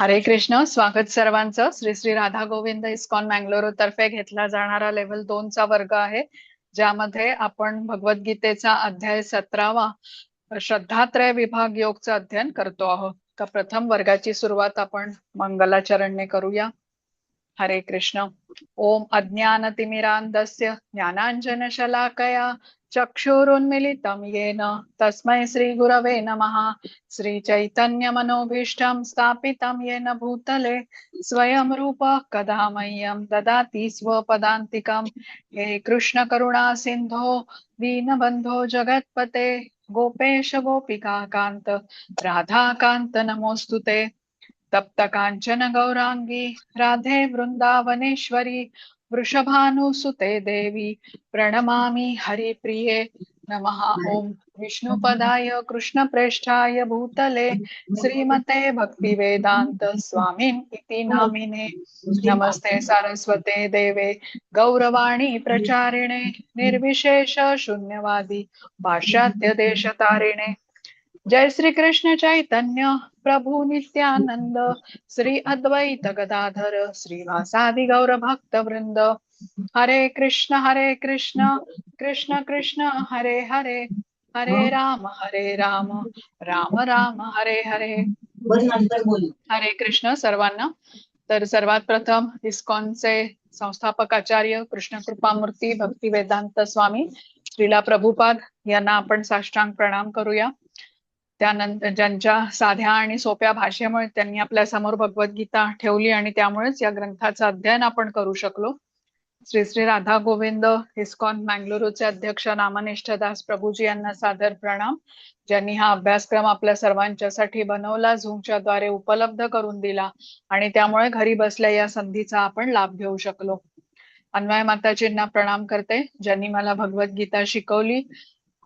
हरे कृष्ण. स्वागत सर्वांचं. श्री श्री राधा गोविंद इस्कॉन मँगलोर तर्फे घेतला जाणारा लेव्हल 2 चा वर्ग आहे, ज्यामध्ये आपण भगवद्गीतेचा अध्याय 17वा श्रद्धात्रय विभाग योगचं अध्ययन करतो आहोत. तर प्रथम वर्गाची सुरुवात आपण मंगलाचरणने करूया. हरे कृष्ण. ओम अज्ञानतिमिरान्धस्य ज्ञानाञ्जनशलाकया चक्षुरुन्मिलितं येन तस्मै श्रीगुरवे नमः. श्रीचैतन्यमनोभीष्टं स्थापितं येन भूतले स्वयं रूपः कदा मह्यं ददाति स्वपदान्तिकं. हे कृष्ण करुणा सिन्धो दीनबन्धो जगत्पते गोपेश गोपिका कान्त राधाकान्त नमोऽस्तुते. तप्त कांचन गौरांगी राधे वृंदावनेश्वरी वृषभानुसुते देवी प्रणमामि हरिप्रिये. नमः. ओम विष्णुपदाय कृष्णप्रेष्ठाय भूतले श्रीमते भक्तिवेदांत स्वामिन् इति नामिने. नमस्ते सारस्वते देवे गौरवाणी प्रचारिणे निर्विशेष शून्यवादी पाश्चात्य देशतारिणे. जय श्री कृष्ण चैतन्य प्रभु नित्यानंद श्री अद्वैत गदाधर श्रीवासादि गौर भक्त वृंद. हरे कृष्ण कृष्ण कृष्ण हरे हरे हरे राम राम राम हरे हरे. हरे कृष्ण सर्वांना. तर सर्वात प्रथम इस्कॉनचे संस्थापक आचार्य कृष्ण कृपामूर्ती भक्ती वेदांत स्वामी श्रीला प्रभुपाद यांना आपण साष्टांग प्रणाम करूया. त्यानंतर ज्यांच्या साध्या आणि सोप्या भाषेमुळे त्यांनी आपल्या समोर भगवद्गीता ठेवली आणि त्यामुळेच या ग्रंथाचं अध्ययन आपण करू शकलो. श्री श्री राधा गोविंद इस्कॉन मँगलुरूचे अध्यक्ष नामनिष्ठ दास प्रभूजी यांना सादर प्रणाम, ज्यांनी हा अभ्यासक्रम आपल्या सर्वांच्यासाठी बनवला, झूमच्या द्वारे उपलब्ध करून दिला आणि त्यामुळे घरी बसल्या या संधीचा आपण लाभ घेऊ शकलो. अन्वय माताजींना प्रणाम करते, ज्यांनी मला भगवद्गीता शिकवली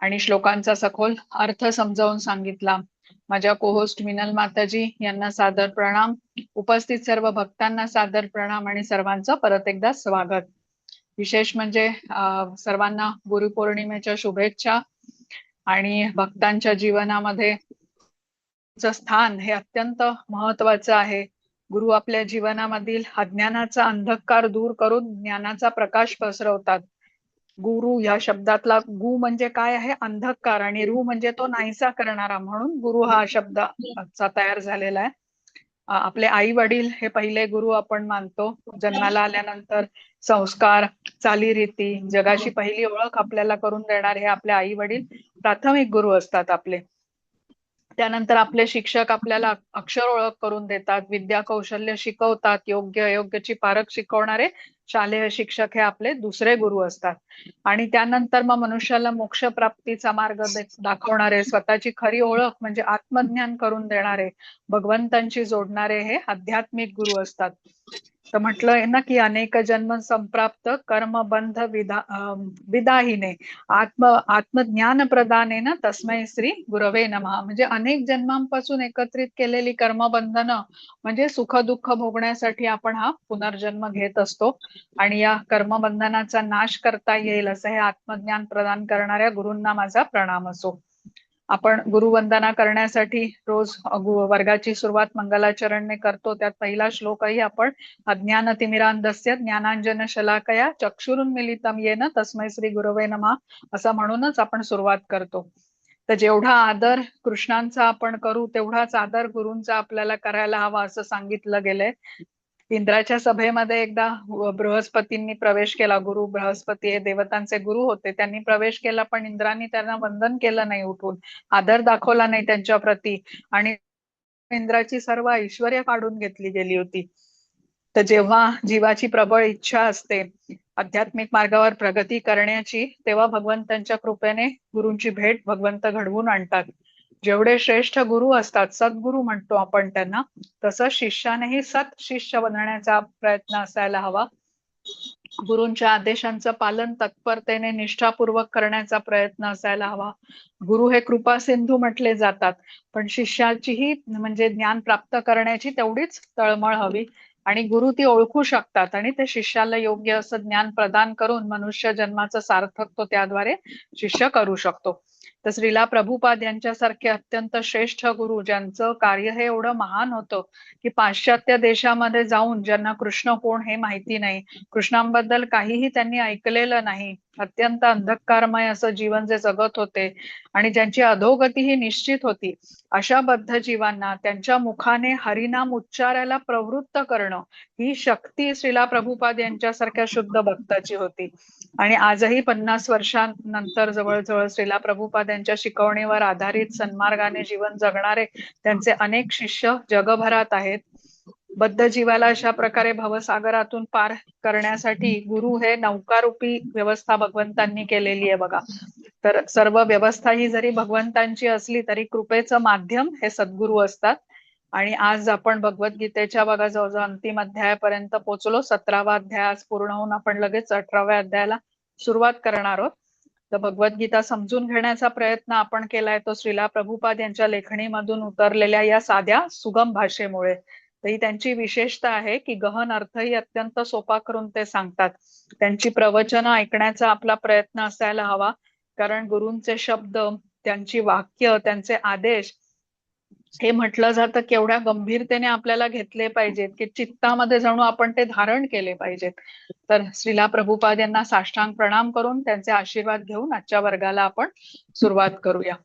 आणि श्लोकांचा सखोल अर्थ समजावून सांगितला. माझ्या कोहोस्ट मिनल माताजी यांना सादर प्रणाम. उपस्थित सर्व भक्तांना सादर प्रणाम आणि सर्वांचं परत एकदा स्वागत. विशेष म्हणजे सर्वांना गुरुपौर्णिमेच्या शुभेच्छा. आणि भक्तांच्या जीवनामध्ये स्थान हे अत्यंत महत्वाचं आहे. गुरु आपल्या जीवनामधील अज्ञानाचा अंधकार दूर करून ज्ञानाचा प्रकाश पसरवतात. गुरु या शब्दातला गु म्हणजे काय आहे? अंधकार, आणि रु म्हणजे तो नाहीसा करणारा, म्हणून गुरु हा शब्द तयार झालेला आहे. आपले आई वडील हे पहिले गुरु आपण मानतो. जन्माला आल्यानंतर संस्कार, चालीरीती, जगाची पहिली ओळख आपल्याला करून देणारे हे आपले आई वडील प्राथमिक गुरु असतात आपले. त्यानंतर आपले शिक्षक आपल्याला अक्षर ओळख करून देतात, विद्या कौशल्य शिकवतात, योग्य अयोग्याची पारख शिकवणारे शालेय शिक्षक हे आपले दुसरे गुरु असतात. आणि त्यानंतर मग मनुष्याला मोक्ष प्राप्तीचा मार्ग दाखवणारे, स्वतःची खरी ओळख म्हणजे आत्मज्ञान करून देणारे, भगवंतांशी जोडणारे हे आध्यात्मिक गुरु असतात. तर म्हटलंय ना की अनेक जन्म संप्राप्त कर्मबंध विदाहिने आत्मज्ञान प्रदाने ना तस्मै श्री गुरवे नमः. म्हणजे अनेक जन्मांपासून एकत्रित केलेली कर्मबंधनं म्हणजे सुख दुःख भोगण्यासाठी आपण हा पुनर्जन्म घेत असतो, आणि या कर्मबंधनाचा नाश करता येईल असं हे आत्मज्ञान प्रदान करणाऱ्या गुरूंना माझा प्रणाम असो. आपण गुरुवंदना करण्यासाठी रोज वर्गाची सुरुवात मंगलाचरणने करतो. त्यात पहिला श्लोकही आपण अज्ञानतिमिरान्धस्य ज्ञानांजन शलाकया चक्षुरुन्मिलितं येन तस्मै श्री गुरवे नमः असं म्हणूनच आपण सुरुवात करतो. तर जेवढा आदर कृष्णांचा आपण करू तेवढाच आदर गुरूंचा आपल्याला करायला हवा असं सांगितलं गेलंय. इंद्राच्या सभेमध्ये एकदा बृहस्पतींनी प्रवेश केला. गुरु बृहस्पती हे देवतांचे गुरु होते. त्यांनी प्रवेश केला, पण इंद्रांनी त्यांना वंदन केलं नाही, उठून आदर दाखवला नाही त्यांच्या प्रती, आणि इंद्राची सर्व ऐश्वर्य काढून घेतली गेली होती. तर जेव्हा जीवाची प्रबळ इच्छा असते आध्यात्मिक मार्गावर प्रगती करण्याची, तेव्हा भगवंतांच्या कृपेने गुरूंची भेट भगवंत घडवून आणतात. जेवढे श्रेष्ठ गुरु असतात, सद्गुरु म्हणतो आपण त्यांना, तसं शिष्यानेही सत शिष्य बनण्याचा प्रयत्न असायला हवा. गुरूंच्या आदेशांचं पालन तत्परतेने निष्ठापूर्वक करण्याचा प्रयत्न असायला हवा. गुरु हे कृपा सिंधू म्हटले जातात, पण शिष्याचीही म्हणजे ज्ञान प्राप्त करण्याची तेवढीच तळमळ हवी, आणि गुरु ती ओळखू शकतात आणि ते शिष्याला योग्य असं ज्ञान प्रदान करून मनुष्य जन्माचं सार्थक तो त्याद्वारे शिष्य करू शकतो. तर श्रीला प्रभुपाद यांच्यासारखे अत्यंत श्रेष्ठ गुरु ज्यांचं कार्य हे एवढं महान होतं की पाश्चात्य देशामध्ये जाऊन ज्यांना कृष्ण कोण हे माहिती नाही, कृष्णांबद्दल काहीही त्यांनी ऐकलेलं नाही, अत्यंत अंधकारमय असं जीवन जे जगत होते आणि ज्यांची अधोगती ही निश्चित होती, अशा बद्ध जीवांना त्यांच्या मुखाने हरिनाम उच्चारायला प्रवृत्त करणं ही शक्ती श्रीला प्रभुपाद यांच्यासारख्या शुद्ध भक्ताची होती. आणि आजही 50 वर्षांनंतर जवळजवळ श्रीला प्रभुपाद यांच्या शिकवणीवर आधारित सन्मार्गाने जीवन जगणारे त्यांचे अनेक शिष्य जगभरात आहेत. बद्ध जीवाला अशा प्रकारे भवसागरातून पार करण्यासाठी गुरु हे नौकारूपी व्यवस्था भगवंतांनी केलेली आहे बघा. तर सर्व व्यवस्था ही जरी भगवंतांची असली तरी कृपेचं माध्यम हे सद्गुरू असतात. आणि आज आपण भगवद्गीतेच्या बघा जवळजवळ अंतिम अध्यायापर्यंत पोहोचलो. 17वा अध्याय आज पूर्ण होऊन आपण लगेच 18व्या अध्यायाला सुरुवात करणार आहोत. तर भगवद्गीता समजून घेण्याचा प्रयत्न आपण केलाय तो श्रीला प्रभुपाद यांच्या लेखणीमधून उतरलेल्या या साध्या सुगम भाषेमुळे. तर ही त्यांची विशेषता आहे की गहन अर्थही अत्यंत सोपा करून ते सांगतात. त्यांची प्रवचनं ऐकण्याचा आपला प्रयत्न असायला हवा, कारण गुरूंचे शब्द, त्यांची वाक्य, त्यांचे आदेश हे म्हटलं जातं केवढ्या गंभीरतेने आपल्याला घेतले पाहिजेत की चित्तामध्ये जणू आपण ते धारण केले पाहिजेत. तर श्रीला प्रभुपाद यांना साष्टांग प्रणाम करून त्यांचे आशीर्वाद घेऊन आजच्या वर्गाला आपण सुरुवात करूया.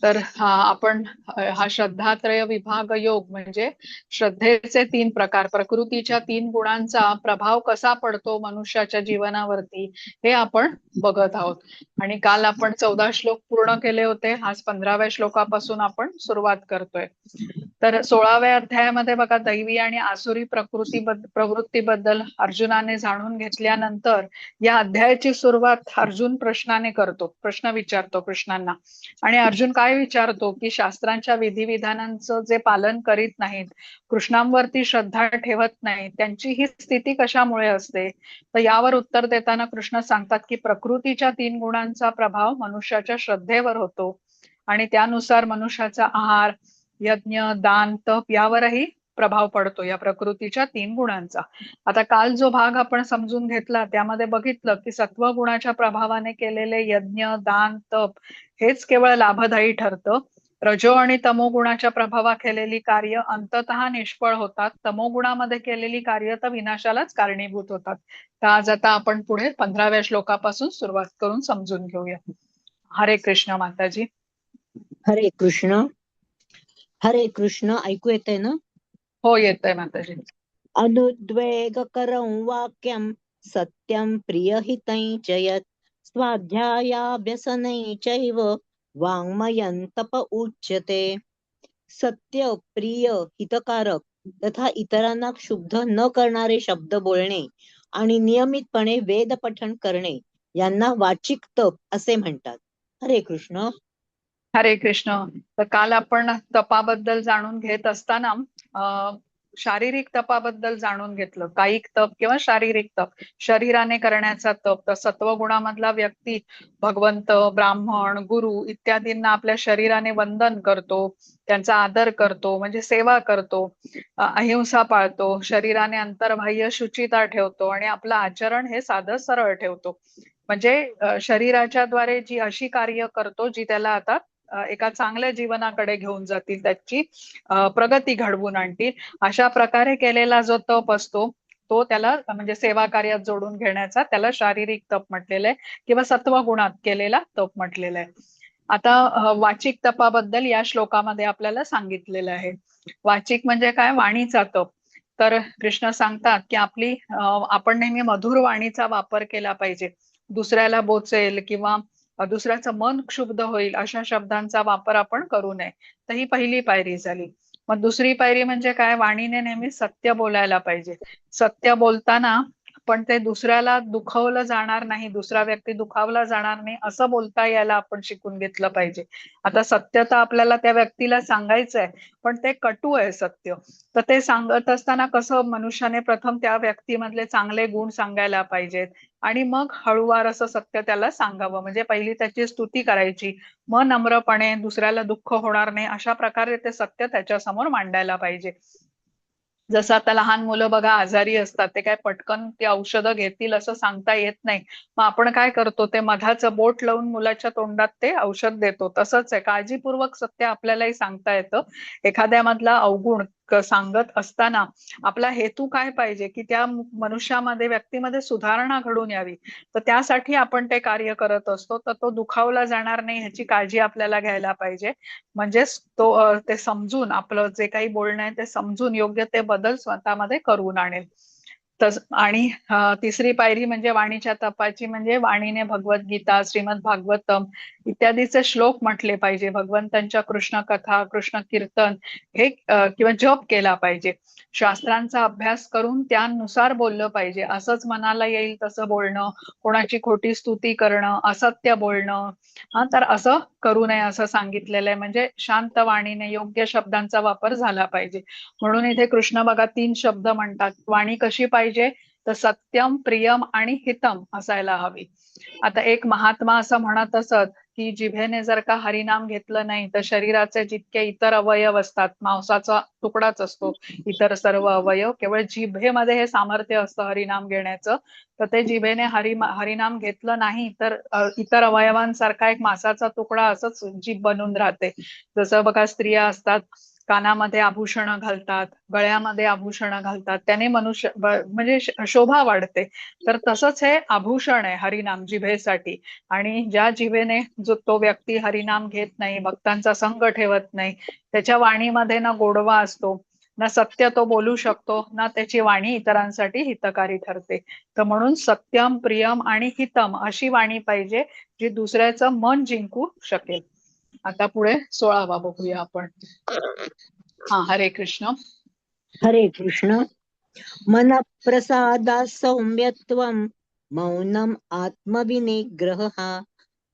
तर हा श्रद्धात्रय विभाग योग म्हणजे श्रद्धेचे 3 प्रकार, प्रकृतीच्या 3 गुणांचा प्रभाव कसा पडतो मनुष्याच्या जीवनावरती हे आपण बघत आहोत. आणि काल आपण 14 श्लोक पूर्ण केले होते. आज 15व्या श्लोकापासून आपण सुरुवात करतोय. तर 16व्या अध्यायामध्ये बघा दैवी आणि आसुरी प्रवृत्तीबद्दल अर्जुनाने जाणून घेतल्यानंतर या अध्यायाची सुरुवात अर्जुन प्रश्नाने करतो, प्रश्न विचारतो कृष्णांना. आणि अर्जुन काय विचारतो की शास्त्रांच्या विधिविधानांचं जे पालन करीत नाहीत, कृष्णांवरती श्रद्धा ठेवत नाहीत, त्यांची ही स्थिती कशामुळे असते. तर यावर उत्तर देताना कृष्ण सांगतात की प्रकृतीच्या 3 गुणांचा प्रभाव मनुष्याच्या श्रद्धेवर होतो आणि त्यानुसार मनुष्याचा आहार, यज्ञ, दान, तप यावरही प्रभाव पडतो या प्रकृतीच्या 3 गुणांचा. आता काल जो भाग आपण समजून घेतला त्यामध्ये बघितलं की सत्व गुणाच्या प्रभावाने केलेले यज्ञ, दान, तप हेच केवळ लाभदायी ठरतं. रजो आणि तमोगुणाच्या प्रभावा केलेली कार्य अंततः निष्फळ होतात. तमोगुणामध्ये केलेली कार्य तर विनाशालाच कारणीभूत होतात. तर आज आता आपण पुढे 15व्या श्लोकापासून सुरुवात करून समजून घेऊया. हरे कृष्ण माताजी. हरे कृष्ण. हरे कृष्ण. ऐकू येतंय ना? हो येतंय माताजी. अनुद्वेगकरं वाक्यं सत्यं प्रियहितं च यत् स्वाध्यायाभ्यसनं चैव वाङ्मयं तप उच्यते. सत्य, प्रिय, हितकारक तथा इतरांना क्षुब्ध न करणारे शब्द बोलणे आणि नियमितपणे वेद पठण करणे यांना वाचिक तप असे म्हणतात. हरे कृष्ण. हरे कृष्ण. तर काल आपण तपाबद्दल जाणून घेत असताना शारीरिक तपाबद्दल जाणून घेतलं. कायिक तप किंवा शारीरिक तप, शरीराने करण्याचा तप. तर सत्वगुणामधला व्यक्ती भगवंत, ब्राह्मण, गुरु इत्यादींना आपल्या शरीराने वंदन करतो, त्यांचा आदर करतो, म्हणजे सेवा करतो, अहिंसा पाळतो, शरीराने अंतर्बाह्य शुचिता ठेवतो आणि आपलं आचरण हे साधं सरळ ठेवतो. म्हणजे शरीराच्या द्वारे जी अशी कार्य करतो जी त्याला आता एका चांगल्या जीवनाकडे घेऊन जातील, त्याची प्रगती घडवून आणतील, अशा प्रकारे केलेला जो तप असतो तो त्याला म्हणजे सेवा कार्यात जोडून घेण्याचा त्याला शारीरिक तप म्हटलेलं आहे किंवा सत्वगुणात केलेला तप म्हटलेला आहे. आता वाचिक तपाबद्दल या श्लोकामध्ये आपल्याला सांगितलेलं आहे. वाचिक म्हणजे काय? वाणीचा तप. तर कृष्ण सांगतात की आपण नेहमी मधुर वाणीचा वापर केला पाहिजे. दुसऱ्याला बोचेल किंवा दुसऱ्याचं मन क्षुब्ध होईल अशा शब्दांचा वापर आपण करू नये. तर ही पहिली पायरी झाली. मग दुसरी पायरी म्हणजे काय? वाणीने नेहमी सत्य बोलायला पाहिजे. सत्य बोलताना पण ते दुसऱ्याला दुखवलं जाणार नाही, दुसरा व्यक्ती दुखावला जाणार नाही असं बोलता यायला आपण शिकून घेतलं पाहिजे. आता सत्य तर आपल्याला त्या व्यक्तीला सांगायचंय पण ते कटू आहे सत्य. तर ते सांगत असताना कसं मनुष्याने प्रथम त्या व्यक्तीमधले चांगले गुण सांगायला पाहिजेत आणि मग हळूवार असं सत्य त्याला सांगावं. म्हणजे पहिली त्याची स्तुती करायची, मग नम्रपणे दुसऱ्याला दुःख होणार नाही अशा प्रकारे ते सत्य त्याच्या समोर मांडायला पाहिजे. जसं आता लहान मुलं बघा आजारी असतात, ते काय पटकन ती औषधं घेतील असं सांगता येत नाही. मग आपण काय करतो, ते मधाचं बोट लावून मुलाच्या तोंडात ते औषध देतो. तसंच आहे, काळजीपूर्वक सत्य आपल्यालाही सांगता येतं. एखाद्यामधला अवगुण सांगत असताना आपला हेतू काय पाहिजे, की त्या मनुष्यामध्ये, व्यक्तीमध्ये सुधारणा घडून यावी. तर त्यासाठी आपण ते कार्य करत असतो. तर तो दुखावला जाणार नाही ह्याची काळजी आपल्याला घ्यायला पाहिजे. म्हणजेच तो ते समजून, आपलं जे काही बोलणं आहे ते समजून योग्य ते बदल स्वतःमध्ये करून आणेल. तस आणि तिसरी पायरी म्हणजे वाणीच्या तपाची, म्हणजे वाणीने भगवद्गीता, श्रीमद भागवतम इत्यादीचे श्लोक म्हटले पाहिजे. भगवंतांच्या कृष्ण कथा, कृष्ण कीर्तन हे किंवा जप केला पाहिजे. शास्त्रांचा अभ्यास करून त्यानुसार बोललं पाहिजे. असंच मनाला येईल तसं बोलणं, कोणाची खोटी स्तुती करणं, असत्य बोलणं, तर असं करू नये असं सांगितलेलं आहे. म्हणजे शांत वाणीने योग्य शब्दांचा वापर झाला पाहिजे. म्हणून इथे कृष्ण बघा 3 शब्द म्हणतात. वाणी कशी पाहिजे, तर सत्यम, प्रियम आणि हितम असायला हवी. आता एक महात्मा असं म्हणत असत, की जिभेने जर का हरिनाम घेतलं नाही तर शरीराचे जितके इतर अवयव असतात, मांसाचा तुकडाच असतो, इतर सर्व अवयव, केवळ जिभेमध्ये हे सामर्थ्य असतं हरिनाम घेण्याचं. तर ते जिभेने हरिनाम घेतलं नाही तर इतर अवयवांसारखा एक मांसाचा तुकडा असंच जीभ बनून राहते. जसं बघा स्त्रिया असतात, कानामध्ये आभूषणं घालतात, गळ्यामध्ये आभूषणं घालतात, त्याने म्हणजे शोभा वाढते. तर तसंच हे आभूषण आहे हरिनाम जिभेसाठी. आणि ज्या जिभेने जो तो व्यक्ती हरिनाम घेत नाही, भक्तांचा संग ठेवत नाही, त्याच्या वाणीमध्ये ना गोडवा असतो, ना सत्य तो बोलू शकतो, ना त्याची वाणी इतरांसाठी हितकारी ठरते. तर म्हणून सत्यम, प्रियम आणि हितम अशी वाणी पाहिजे, जी दुसऱ्याचं मन जिंकू शकेल. आता पुढे 16वा बघूया आपण. हरे कृष्ण. हरे कृष्ण. मन प्रसादा सौम्यत्वं मौनम आत्मविनिग्रह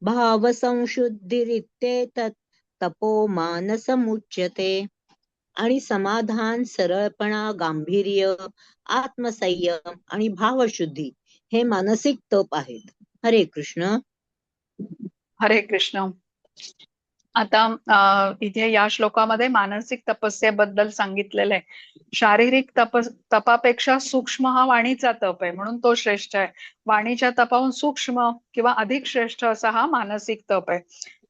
भाव संशुद्धिरित्येतत् तपो मानसमुच्यते. आणि समाधान, सरळपणा, गांभीर्य, आत्मसंयम आणि भावशुद्धी हे मानसिक तप आहेत. हरे कृष्ण. हरे कृष्ण. आता इथे या श्लोकामध्ये मानसिक तपस्येबद्दल सांगितलेलं आहे. शारीरिक तपापेक्षा सूक्ष्म हा वाणीचा तप आहे, म्हणून तो श्रेष्ठ आहे. वाणीच्या तपाहून सूक्ष्म किंवा अधिक श्रेष्ठ असा हा मानसिक तप आहे.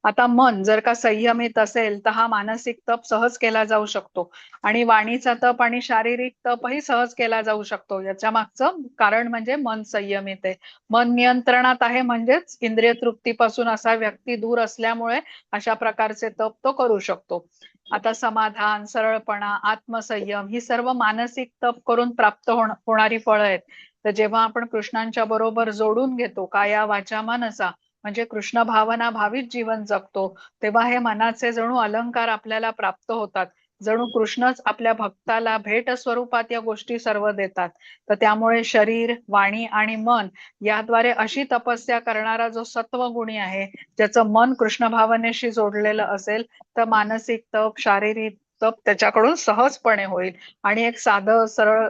आता मन जर का संयमित असेल तर हा मानसिक तप सहज केला जाऊ शकतो. आणि वाणीचा तप आणि शारीरिक तपही सहज केला जाऊ शकतो. याच्या मागचं कारण म्हणजे मन संयमित आहे, मन नियंत्रणात आहे, म्हणजेच इंद्रिय तृप्तीपासून असा व्यक्ती दूर असल्यामुळे अशा प्रकारचे तप तो करू शकतो. आता समाधान, सरळपणा, आत्मसंयम ही सर्व मानसिक तप करून प्राप्त होणारी फळं आहेत. तर जेव्हा आपण कृष्णांच्या बरोबर जोडून घेतो काया वाचा मनसा, म्हणजे कृष्ण भावना भावित जीवन जगतो, तेव्हा हे मनाचे जणू अलंकार आपल्याला प्राप्त होतात. जणू कृष्णच आपल्या भक्ताला भेट स्वरूपात या गोष्टी सर्व देतात. तर त्यामुळे शरीर, वाणी आणि मन याद्वारे अशी तपस्या करणारा जो सत्वगुणी आहे, ज्याचं मन कृष्ण भावनेशी जोडलेलं असेल, तर मानसिक तप, शारीरिक तप त्याच्याकडून सहजपणे होईल. आणि एक साधं सरळ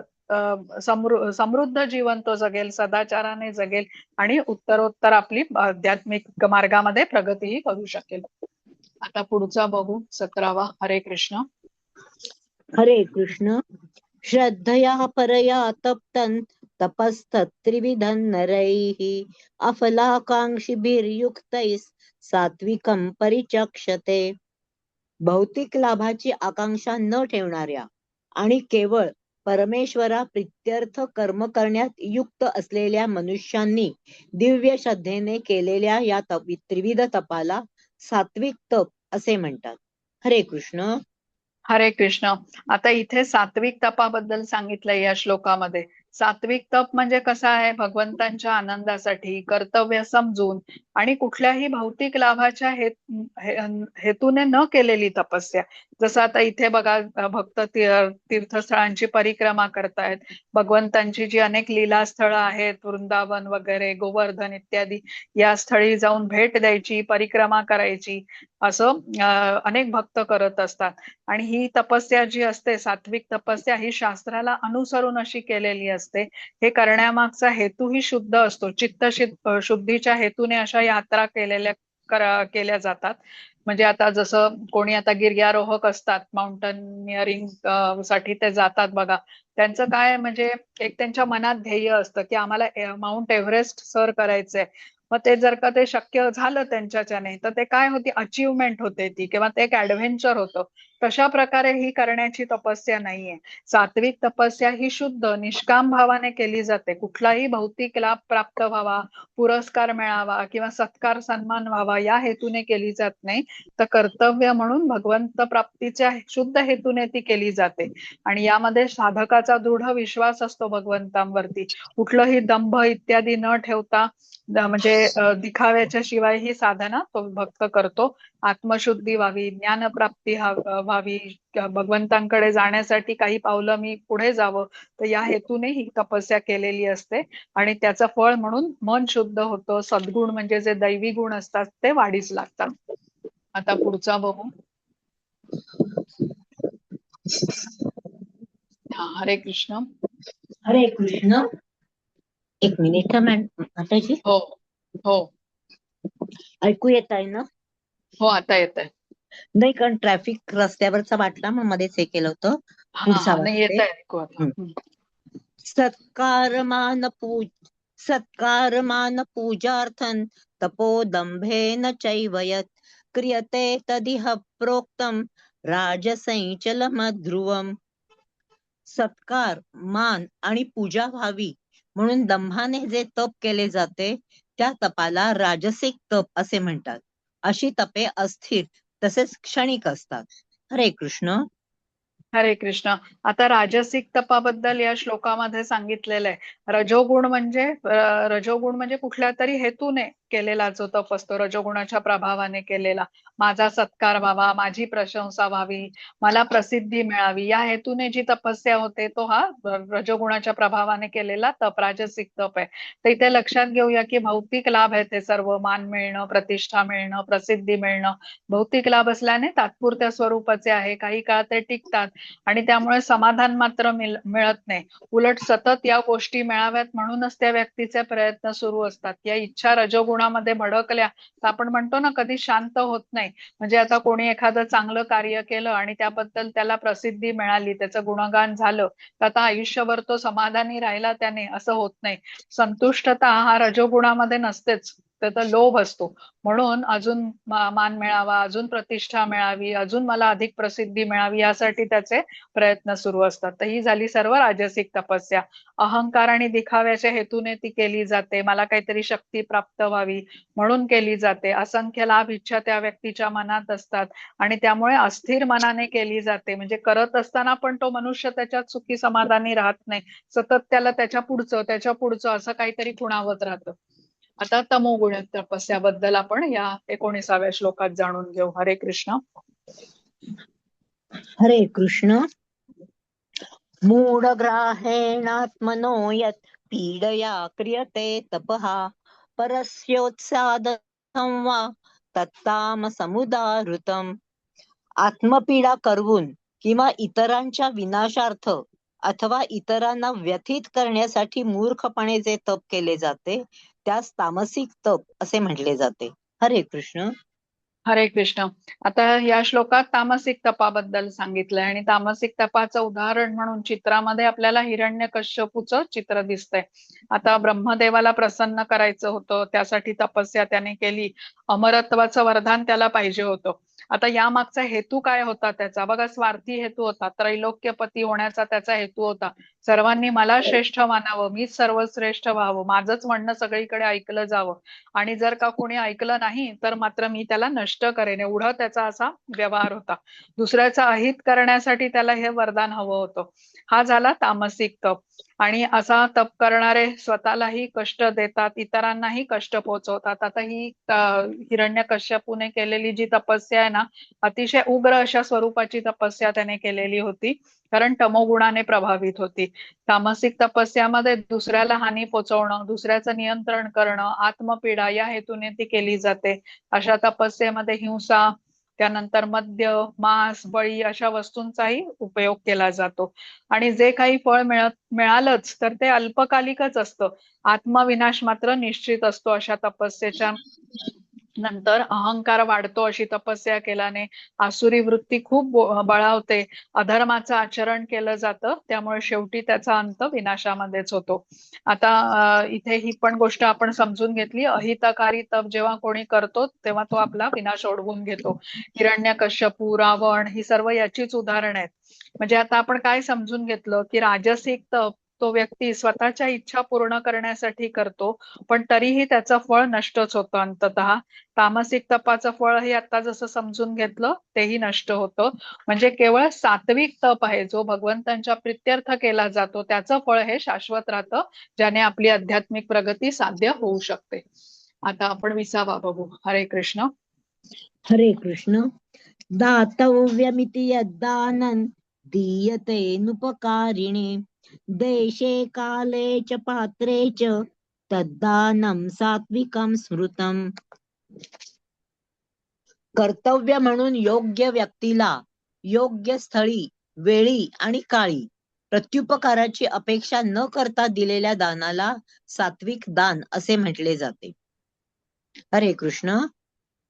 समृद्ध जीवन तो जगेल, सदाचाराने जगेल आणि उत्तरोत्तर आपली आध्यात्मिक मार्गामध्ये प्रगतीही करू शकेल. आता पुढचा बघू 17वा. हरे कृष्ण. हरे कृष्ण. श्रद्धया परया तप्तं तपस्तत्त्रिविधं नरैः अफलाकांक्षिभिर्युक्तैः सात्विकं परिचक्षते. भौतिक लाभाची आकांक्षा न ठेवणाऱ्या आणि केवळ परमेश्वरा प्रित्यर्थ कर्म करण्यात युक्त असलेल्या मनुष्यांनी दिव्य श्रद्धेने केलेल्या या त्रिविध तपाला सात्विक तप असे म्हणतात. हरे कृष्ण. हरे कृष्ण. आता इथे सात्विक तपाबद्दल सांगितलंय या श्लोकामध्ये. सात्विक तप म्हणजे कसं आहे, भगवंतांच्या आनंदासाठी कर्तव्य समजून आणि कुठल्याही भौतिक लाभाच्या हेतूने न केलेली तपस्या. जसं आता इथे बघा भक्त तीर्थस्थळांची परिक्रमा करतायत, भगवंतांची जी अनेक लीला स्थळं आहेत, वृंदावन वगैरे, गोवर्धन इत्यादी, या स्थळी जाऊन भेट द्यायची, परिक्रमा करायची, असं अनेक भक्त करत असतात. आणि ही तपस्या जी असते, सात्विक तपस्या, ही शास्त्राला अनुसरून अशी केलेली असते. हे करण्यामागचा हेतूही शुद्ध असतो. चित्त शुद्धीच्या हेतूने अशा यात्रा केल्या जातात. म्हणजे आता जसं कोणी आता गिर्यारोहक असतात, माउंटनिअरिंग साठी ते जातात बघा. त्यांचं काय म्हणजे एक त्यांच्या मनात ध्येय असतं की आम्हाला माउंट एव्हरेस्ट सर करायचंय. मग ते जर का ते शक्य झालं त्यांच्याच्याने, तर ते काय होती, अचिव्हमेंट होते ती, किंवा ते एक ऍडव्हेंचर होतं. तशा प्रकारे ही करण्याची तपस्या नाहीये. सात्विक तपस्या ही शुद्ध निष्काम भावाने केली जाते. कुठलाही भौतिक लाभ प्राप्त व्हावा, पुरस्कार मिळावा किंवा सत्कार सन्मान व्हावा या हेतूने केली जात नाही. तर कर्तव्य म्हणून भगवंत प्राप्तीच्या शुद्ध हेतूने ती केली जाते. आणि यामध्ये साधकाचा दृढ विश्वास असतो भगवंतांवरती. कुठलंही दंभ इत्यादी न ठेवता म्हणजे दिखाव्याच्या शिवाय ही साधना तो भक्त करतो. आत्मशुद्धी व्हावी, ज्ञानप्राप्ती व्हावी, भगवंतांकडे जाण्यासाठी काही पावलं मी पुढे जावं, तर या हेतूने ही तपस्या केलेली असते. आणि त्याचं फळ म्हणून मन शुद्ध होतं. सद्गुण म्हणजे जे दैवी गुण असतात ते वाढीस लागतात. आता पुढचा बघू. हा, हरे कृष्ण. हरे कृष्ण. एक मिनिट माताजी, हो हो ऐकू येत आहे ना? हो, आता येत आहे. नाही, कारण ट्रॅफिक रस्त्यावरचा वाटला, मग मध्येच हे केलं होतं. हा पुढचा हा, नाही येत वाचते. आहे, ऐकू आता. सत्कारमान पूजार्थं तपोदंभेन चैव यत् क्रियते तदिह प्रोक्तम राजसंचलमध्रुवम्. सत्कार, मान आणि पूजा व्हावी म्हणून दंभाने जे तप केले जाते त्या तपाला राजसिक तप असे म्हणतात. अशी तपे अस्थिर तसेच क्षणिक असतात. हरे कृष्ण. हरे कृष्ण. आता राजसिक तपाबद्दल या श्लोकामध्ये सांगितलेलं आहे. रजोगुण म्हणजे कुठल्या तरी हेतूने केलेला जो तप असतो, रजोगुणाच्या प्रभावाने केलेला. माझा सत्कार व्हावा, माझी प्रशंसा व्हावी, मला प्रसिद्धी मिळावी, या हेतूने जी तपस्या होते तो हा रजोगुणाच्या प्रभावाने केलेला तप, राजसिक तप आहे. तर इथे लक्षात घेऊया की भौतिक लाभ आहे ते सर्व, मान मिळणं, प्रतिष्ठा मिळणं, प्रसिद्धी मिळणं, भौतिक लाभ असल्याने तात्पुरत्या स्वरूपाचे आहे. काही काळ ते टिकतात आणि त्यामुळे समाधान मात्र मिळत नाही. उलट सतत या गोष्टी मिळाव्यात म्हणूनच त्या व्यक्तीचे प्रयत्न सुरू असतात. या इच्छा रजोगुणामध्ये भडकल्या तर आपण म्हणतो ना, कधी शांत होत नाही. म्हणजे आता कोणी एखादं चांगलं कार्य केलं आणि त्याबद्दल त्याला प्रसिद्धी मिळाली, त्याचं गुणगान झालं, तर आता आयुष्यभर तो समाधानी राहिला त्याने असं होत नाही. संतुष्टता हा रजोगुणामध्ये नसतेच, त्याचा लोभ असतो. म्हणून अजून मान मिळावा, अजून प्रतिष्ठा मिळावी, अजून मला अधिक प्रसिद्धी मिळावी यासाठी त्याचे प्रयत्न सुरू असतात. तर ही झाली सर्व राजसिक तपस्या. अहंकार आणि दिखाव्याच्या हेतूने ती केली जाते. मला काहीतरी शक्ती प्राप्त व्हावी म्हणून केली जाते. असंख्य लाभ इच्छा त्या व्यक्तीच्या मनात असतात आणि त्यामुळे अस्थिर मनाने केली जाते. म्हणजे करत असताना पण तो मनुष्य त्याच्यात सुखी समाधानी राहत नाही. सतत त्याला त्याच्या पुढचं असं काहीतरी खुणावत राहतं. आता तमोगुण तपस्याबद्दल आपण या 19व्या श्लोकात जाणून घेऊ. हरे कृष्ण. हरे कृष्ण. मूढग्राहेणात्मनो यत् पीडया क्रियते तपः परस्योत्सादं वा तत्तामसमुदाहृतम्. आत्मपीडा करवून किंवा इतरांच्या विनाशार्थ अथवा इतरांना व्यथित करण्यासाठी मूर्खपणे जे तप केले जाते त्यास तामसिक तप असे म्हटले जाते. हरे कृष्ण. हरे कृष्ण. आता या श्लोकात तामसिक तपाबद्दल सांगितलंय आणि तामसिक तपाचं उदाहरण म्हणून चित्रामध्ये आपल्याला हिरण्यकश्यपूचं चित्र दिसतंय. आता ब्रह्मदेवाला प्रसन्न करायचं होतं, त्यासाठी तपस्या त्याने केली. अमरत्वाचं वरदान त्याला पाहिजे होतं. आता या मागचा हेतू काय होता त्याचा? बघा, स्वार्थी हेतू होता. त्रैलोक्यपती होण्याचा त्याचा हेतू होता. सर्वांनी मला श्रेष्ठ मानावं, मीच सर्वश्रेष्ठ व्हावं, माझंच म्हणणं सगळीकडे ऐकलं जावं. आणि जर का कोणी ऐकलं नाही तर मात्र मी त्याला नष्ट करेन, एवढा त्याचा असा व्यवहार होता. दुसऱ्याचा अहित करण्यासाठी त्याला हे वरदान हवं होतं. हा झाला तामसिक तप. आणि असा तप करणारे स्वतःलाही कष्ट देतात, इतरांनाही कष्ट पोहोचवतात. आता ही हिरण्यकश्यपूने केलेली जी तपस्या आहे ना, अतिशय उग्र अशा स्वरूपाची तपस्या त्याने केलेली होती, कारण तमोगुणाने प्रभावित होती. तामसिक तपस्यामध्ये दुसऱ्याला हानी पोचवणं, दुसऱ्याचं नियंत्रण करणं, आत्मपीडा या हेतूने ती केली जाते. अशा तपस्येमध्ये हिंसा, त्यानंतर मद्य, मांस, बळी अशा वस्तूंचाही उपयोग केला जातो. आणि जे काही फळ मिळालंच तर ते अल्पकालिकच असतं. आत्मविनाश मात्र निश्चित असतो अशा तपस्येच्या नंतर अहंकार वाढतो अशी तपस्या केल्याने, आसुरी वृत्ती खूप बळावते, अधर्माचं आचरण केलं जातं, त्यामुळे शेवटी त्याचा अंत विनाशामध्येच होतो. आता इथे ही पण गोष्ट आपण समजून घेतली, अहितकारी तप जेव्हा कोणी करतो तेव्हा तो आपला विनाश ओढवून घेतो. हिरण्यकश्यपू, रावण ही सर्व याचीच उदाहरण आहेत. म्हणजे आता आपण काय समजून घेतलं की राजसिक तप तो व्यक्ती स्वतःच्या इच्छा पूर्ण करण्यासाठी करतो, पण तरीही त्याचं फळ नष्टच होतं अंततः. तामसिक तपाचं फळ हे आता जसं समजून घेतलं तेही नष्ट होतं. म्हणजे केवळ सात्विक तप आहे जो भगवंतांच्या प्रित्यर्थ केला जातो, त्याचं फळ हे शाश्वत राहतं, ज्याने आपली आध्यात्मिक प्रगती साध्य होऊ शकते. आता आपण 20वा बघू. हरे कृष्ण. हरे कृष्ण. दातव्यमिति यद्दानं दीयतेनुपकारिणे देशे काले च पात्रे च तद्दानं सात्विकं स्मृतम्. कर्तव्य म्हणून योग्य व्यक्तीला योग्य स्थळी, वेळी आणि काळी प्रत्युपकाराची अपेक्षा न करता दिलेल्या दानाला सात्विक दान असे म्हटले जाते. हरे कृष्ण.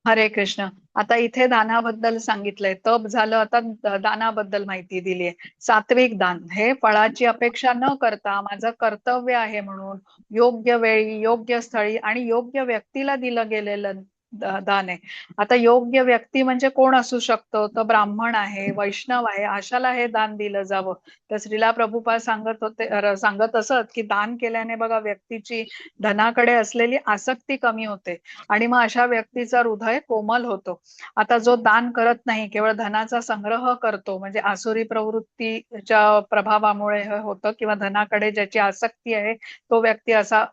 हरे कृष्ण. आता इथे दानाबद्दल सांगितलंय, तप झालं, आता दानाबद्दल माहिती दिलीये. सात्विक दान हे फळाची अपेक्षा न करता माझं कर्तव्य आहे म्हणून योग्य वेळी, योग्य स्थळी आणि योग्य व्यक्तीला दिलं गेलेलं दान आहे. आता योग्य व्यक्ती म्हणजे कोण असू शकतो? तर ब्राह्मण आहे, वैष्णव आहे, अशाला हे दान दिलं जावं. तर श्रीला प्रभुपाद सांगत असत की दान केल्याने बघा व्यक्तीची धनाकडे असलेली आसक्ती कमी होते आणि मग अशा व्यक्तीचं हृदय कोमल होतो. आता जो दान करत नाही, केवळ धनाचा संग्रह करतो, म्हणजे आसुरी प्रवृत्तीच्या प्रभावामुळे हे होतं, किंवा धनाकडे ज्याची आसक्ती आहे तो व्यक्ती असा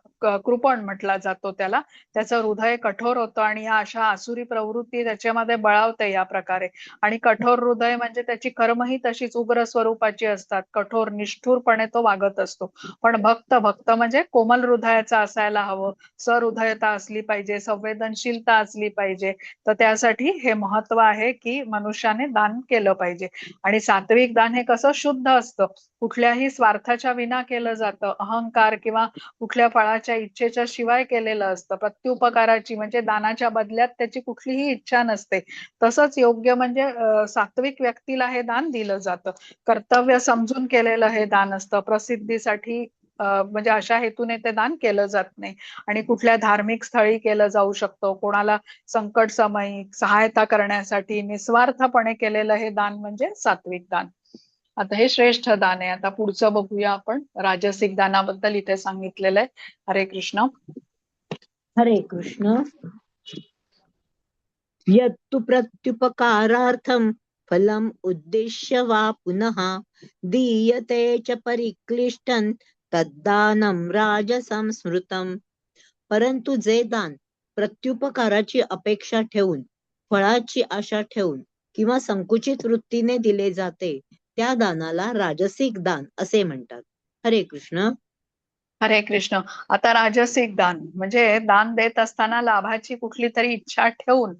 कृपण म्हटला जातो त्याला. त्याचं हृदय कठोर होतं आणि ह्या अशा आसुरी प्रवृत्ती त्याच्यामध्ये बळावते या प्रकारे. आणि कठोर हृदय म्हणजे त्याची कर्मही तशीच उग्र स्वरूपाची असतात, कठोर निष्ठुरपणे तो वागत असतो. पण भक्त म्हणजे कोमल हृदयाचा असायला हवं, सहृदयता असली पाहिजे, संवेदनशीलता असली पाहिजे. तर त्यासाठी हे महत्व आहे की मनुष्याने दान केलं पाहिजे. आणि सात्विक दान हे कसं शुद्ध असतं, कुठल्याही स्वार्थाच्या विना केलं जातं, अहंकार किंवा कुठल्या फळाच्या इच्छेच्या शिवाय केलेलं असतं, प्रत्युपकाराची म्हणजे दानाच्या बदल्यात त्याची कुठलीही इच्छा नसते. तसंच योग्य म्हणजे सात्विक व्यक्तीला हे दान दिलं जातं. कर्तव्य समजून केलेलं हे दान असतं, प्रसिद्धीसाठी म्हणजे अशा हेतूने ते दान केलं जात नाही. आणि कुठल्या धार्मिक स्थळी केलं जाऊ शकतं, कोणाला संकट समयी सहायता करण्यासाठी निस्वार्थपणे केलेलं हे दान म्हणजे सात्विक दान. आता हे श्रेष्ठ दान आहे. आता पुढचं बघूया आपण. राजसिक दानाबद्दल इथे सांगितलेलं आहे. हरे कृष्ण. हरे कृष्ण. यत्तु प्रत्युपकारार्थं फलम् उद्दिश्य वा पुनः दीयते च परिक्लिष्टं तद्दानं राजसं स्मृतम्. परंतु जे दान प्रत्युपकाराची अपेक्षा ठेवून, फळाची आशा ठेवून किंवा संकुचित वृत्तीने दिले जाते, त्या दानाला राजसिक दान असे म्हणतात. हरे कृष्ण. हरे कृष्ण. आता राजसिक दान म्हणजे दान देत असताना लाभाची कुठली तरी इच्छा ठेवून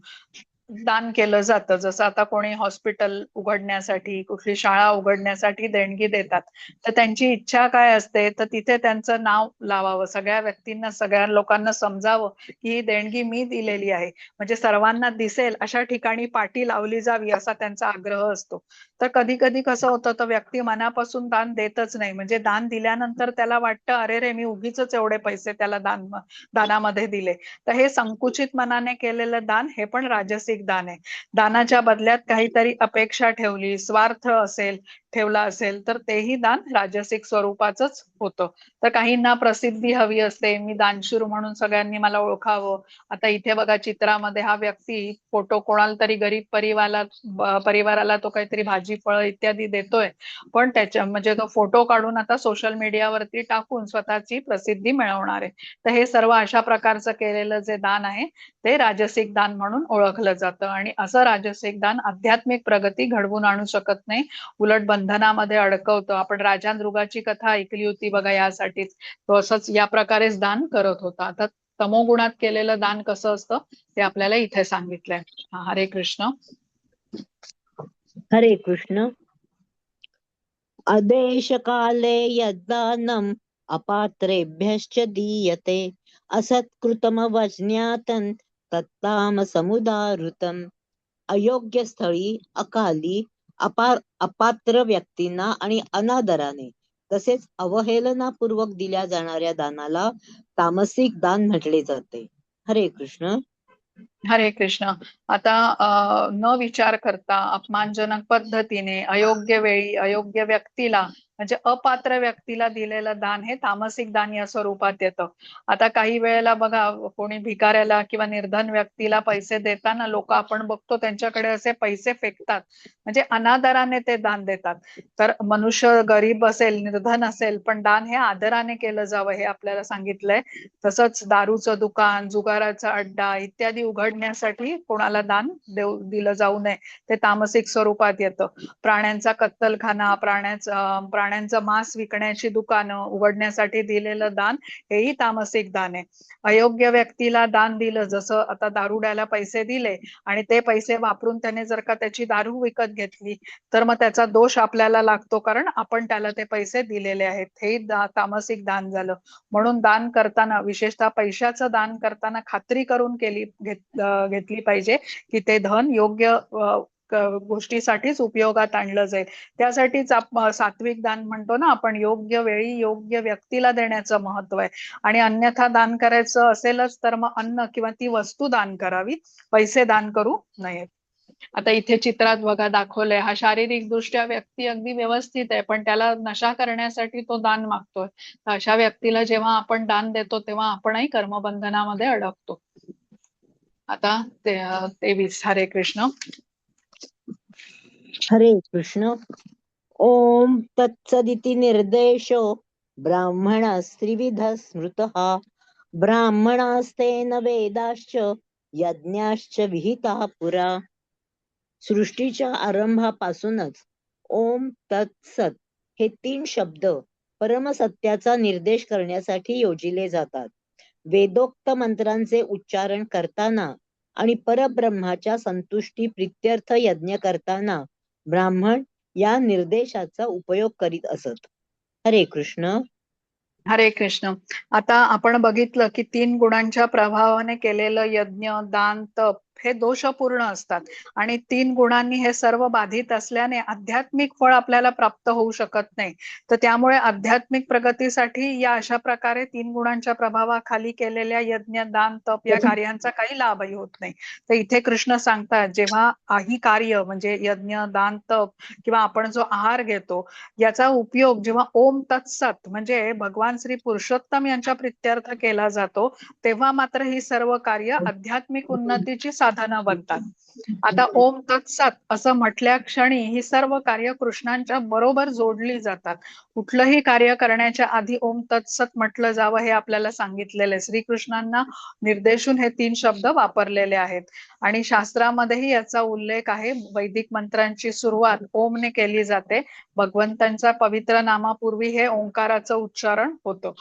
दान केलं जातं. जसं आता कोणी हॉस्पिटल उघडण्यासाठी, कुठली शाळा उघडण्यासाठी देणगी देतात, तर त्यांची इच्छा काय असते, तर तिथे त्यांचं नाव लावावं, सगळ्या व्यक्तींना, सगळ्या लोकांना समजावं की ही देणगी मी दिलेली आहे, म्हणजे सर्वांना दिसेल अशा ठिकाणी पाटी लावली जावी असा त्यांचा आग्रह असतो. तर कधी कधी कसं होतं, तर व्यक्ती मनापासून दान देतच नाही, म्हणजे दान दिल्यानंतर त्याला वाटतं अरे रे, मी उगीच एवढे पैसे त्याला दानामध्ये दिले. तर हे संकुचित मनाने केलेलं दान हे पण राजसिक दान आहे. दानाच्या बदल्यात काहीतरी अपेक्षा ठेवली, स्वार्थ ठेवला असेल, तर तेही दान राजसिक स्वरूपाचंच होतं. तर काहींना प्रसिद्धी हवी असते, मी दानशूर म्हणून सगळ्यांनी मला ओळखावं. आता इथे बघा चित्रामध्ये हा व्यक्ती फोटो कोणाला तरी गरीब परिवाराला तो काहीतरी भाजी फळं इत्यादी देतोय, पण त्याच्या म्हणजे तो फोटो काढून आता सोशल मीडियावरती टाकून स्वतःची प्रसिद्धी मिळवणार आहे. तर हे सर्व अशा प्रकारचं केलेलं जे दान आहे ते राजसिक दान म्हणून ओळखलं जातं. आणि असं राजसिक दान आध्यात्मिक प्रगती घडवून आणू शकत नाही, उलट बंधनामध्ये अडकवतं. आपण राजांद्रुगाची कथा ऐकली होती बघा, यासाठीच तो असंच या प्रकारेच दान करत होता. आता तमोगुणात केलेलं दान कसं असतं ते आपल्याला इथे सांगितलंय. हरे कृष्ण. हरे कृष्ण. अदेशकाले यद्दानम् अपात्रेभ्यश्च दीयते असत्कृतमवज्ञातं तत्तामसमुदाहृतम्. अयोग्य स्थळी, अकाली, अपात्र व्यक्तींना आणि अनादराने तसेच अवहेलनापूर्वक दिल्या जाणाऱ्या दानाला तामसिक दान म्हटले जाते. हरे कृष्ण. हरे कृष्ण. आता न विचार करता अपमानजनक पद्धतीने अयोग्य वेळी अयोग्य व्यक्तीला म्हणजे अपात्र व्यक्तीला दिलेलं दान हे तामसिक दान या स्वरूपात येतं. आता काही वेळेला बघा, कोणी भिकाऱ्याला किंवा निर्धन व्यक्तीला पैसे देताना लोक आपण बघतो त्यांच्याकडे असे पैसे फेकतात, म्हणजे अनादराने ते दान देतात. तर मनुष्य गरीब असेल, निर्धन असेल, पण दान हे आदराने केलं जावं हे आपल्याला सांगितलंय. तसंच दारूचं दुकान, जुगाराचा अड्डा इत्यादी उघडण्यासाठी कोणाला दान दिलं जाऊ नये, ते तामसिक स्वरूपात येतं. प्राण्यांचा कत्तलखाना, प्राण्यांचं मांस विकण्याची दुकानं उघडण्यासाठी दिलेलं दान हेही तामसिक दान आहे. अयोग्य व्यक्तीला दान दिलं, जसं आता दारुड्याला पैसे दिले आणि ते पैसे वापरून त्याने जर का त्याची दारू विकत घेतली तर मग त्याचा दोष आपल्याला लागतो, कारण आपण त्याला ते पैसे दिलेले आहेत. हे तामसिक दान झालं. म्हणून दान करताना, विशेषतः पैशाचं दान करताना खात्री करून घेतली पाहिजे की ते धन योग्य गोष्टीसाठीच उपयोगात आणलं जाईल. त्यासाठीच सात्विक दान म्हणतो ना आपण, योग्य वेळी योग्य व्यक्तीला देण्याचं महत्व आहे. आणि अन्यथा दान करायचं असेलच तर मग अन्न किंवा ती वस्तू दान करावी, पैसे दान करू नयेत. आता इथे चित्रात बघा दाखवलंय, हा शारीरिक दृष्ट्या व्यक्ती अगदी व्यवस्थित आहे, पण त्याला नशा करण्यासाठी तो दान मागतोय. अशा व्यक्तीला जेव्हा आपण दान देतो तेव्हा आपणही कर्मबंधनामध्ये अडकतो. आता 23. हरे कृष्ण. हरे कृष्ण. ओम तत्सदिति निर्देशो ब्राह्मणस्त्रिविध स्मृतः ब्राह्मणास्तेन वेदाश्च यज्ञाश्च विहिताः पुरा. सृष्टीच्या आरंभापासूनच ओम तत्सत हे 3 शब्द परमसत्याचा निर्देश करण्यासाठी योजिले जातात. वेदोक्त मंत्रांचे उच्चारण करताना आणि परब्रह्माच्या संतुष्टी प्रित्यर्थ यज्ञ करताना ब्राह्मण या निर्देशाचा उपयोग करीत असत. हरे कृष्ण. हरे कृष्ण. आता आपण बघितलं की 3 गुणांच्या प्रभावाने केलेलं यज्ञ, दान, तप हे दोषपूर्ण असतात आणि 3 गुणांनी हे सर्व बाधित असल्याने आध्यात्मिक फळ आपल्याला प्राप्त होऊ शकत नाही. तर त्यामुळे आध्यात्मिक प्रगतीसाठी या अशा प्रकारे 3 गुणांच्या प्रभावाखाली केलेल्या यज्ञ, दान, तप या कार्यांचा काही लाभही होत नाही. तर इथे कृष्ण सांगतात, जेव्हा ही कार्य म्हणजे यज्ञ, दान, तप किंवा आपण जो आहार घेतो याचा उपयोग जेव्हा ओम तत्सत म्हणजे भगवान श्री पुरुषोत्तम यांच्या प्रित्यर्थ केला जातो, तेव्हा मात्र ही सर्व कार्य आध्यात्मिक उन्नतीची साधनं बनतात. आता ओम तत्सत असं म्हटल्या क्षणी ही सर्व कार्य कृष्णांच्या बरोबर जोडली जातात. कुठलंही कार्य करण्याच्या आधी ओम तत्सत म्हटलं जावं हे आपल्याला सांगितलेलं आहे. श्रीकृष्णांना निर्देशून हे 3 शब्द वापरलेले आहेत आणि शास्त्रामध्येही याचा उल्लेख आहे. वैदिक मंत्रांची सुरुवात ओमने केली जाते. भगवंतांच्या पवित्र नामापूर्वी हे ओंकाराचं उच्चारण होतं.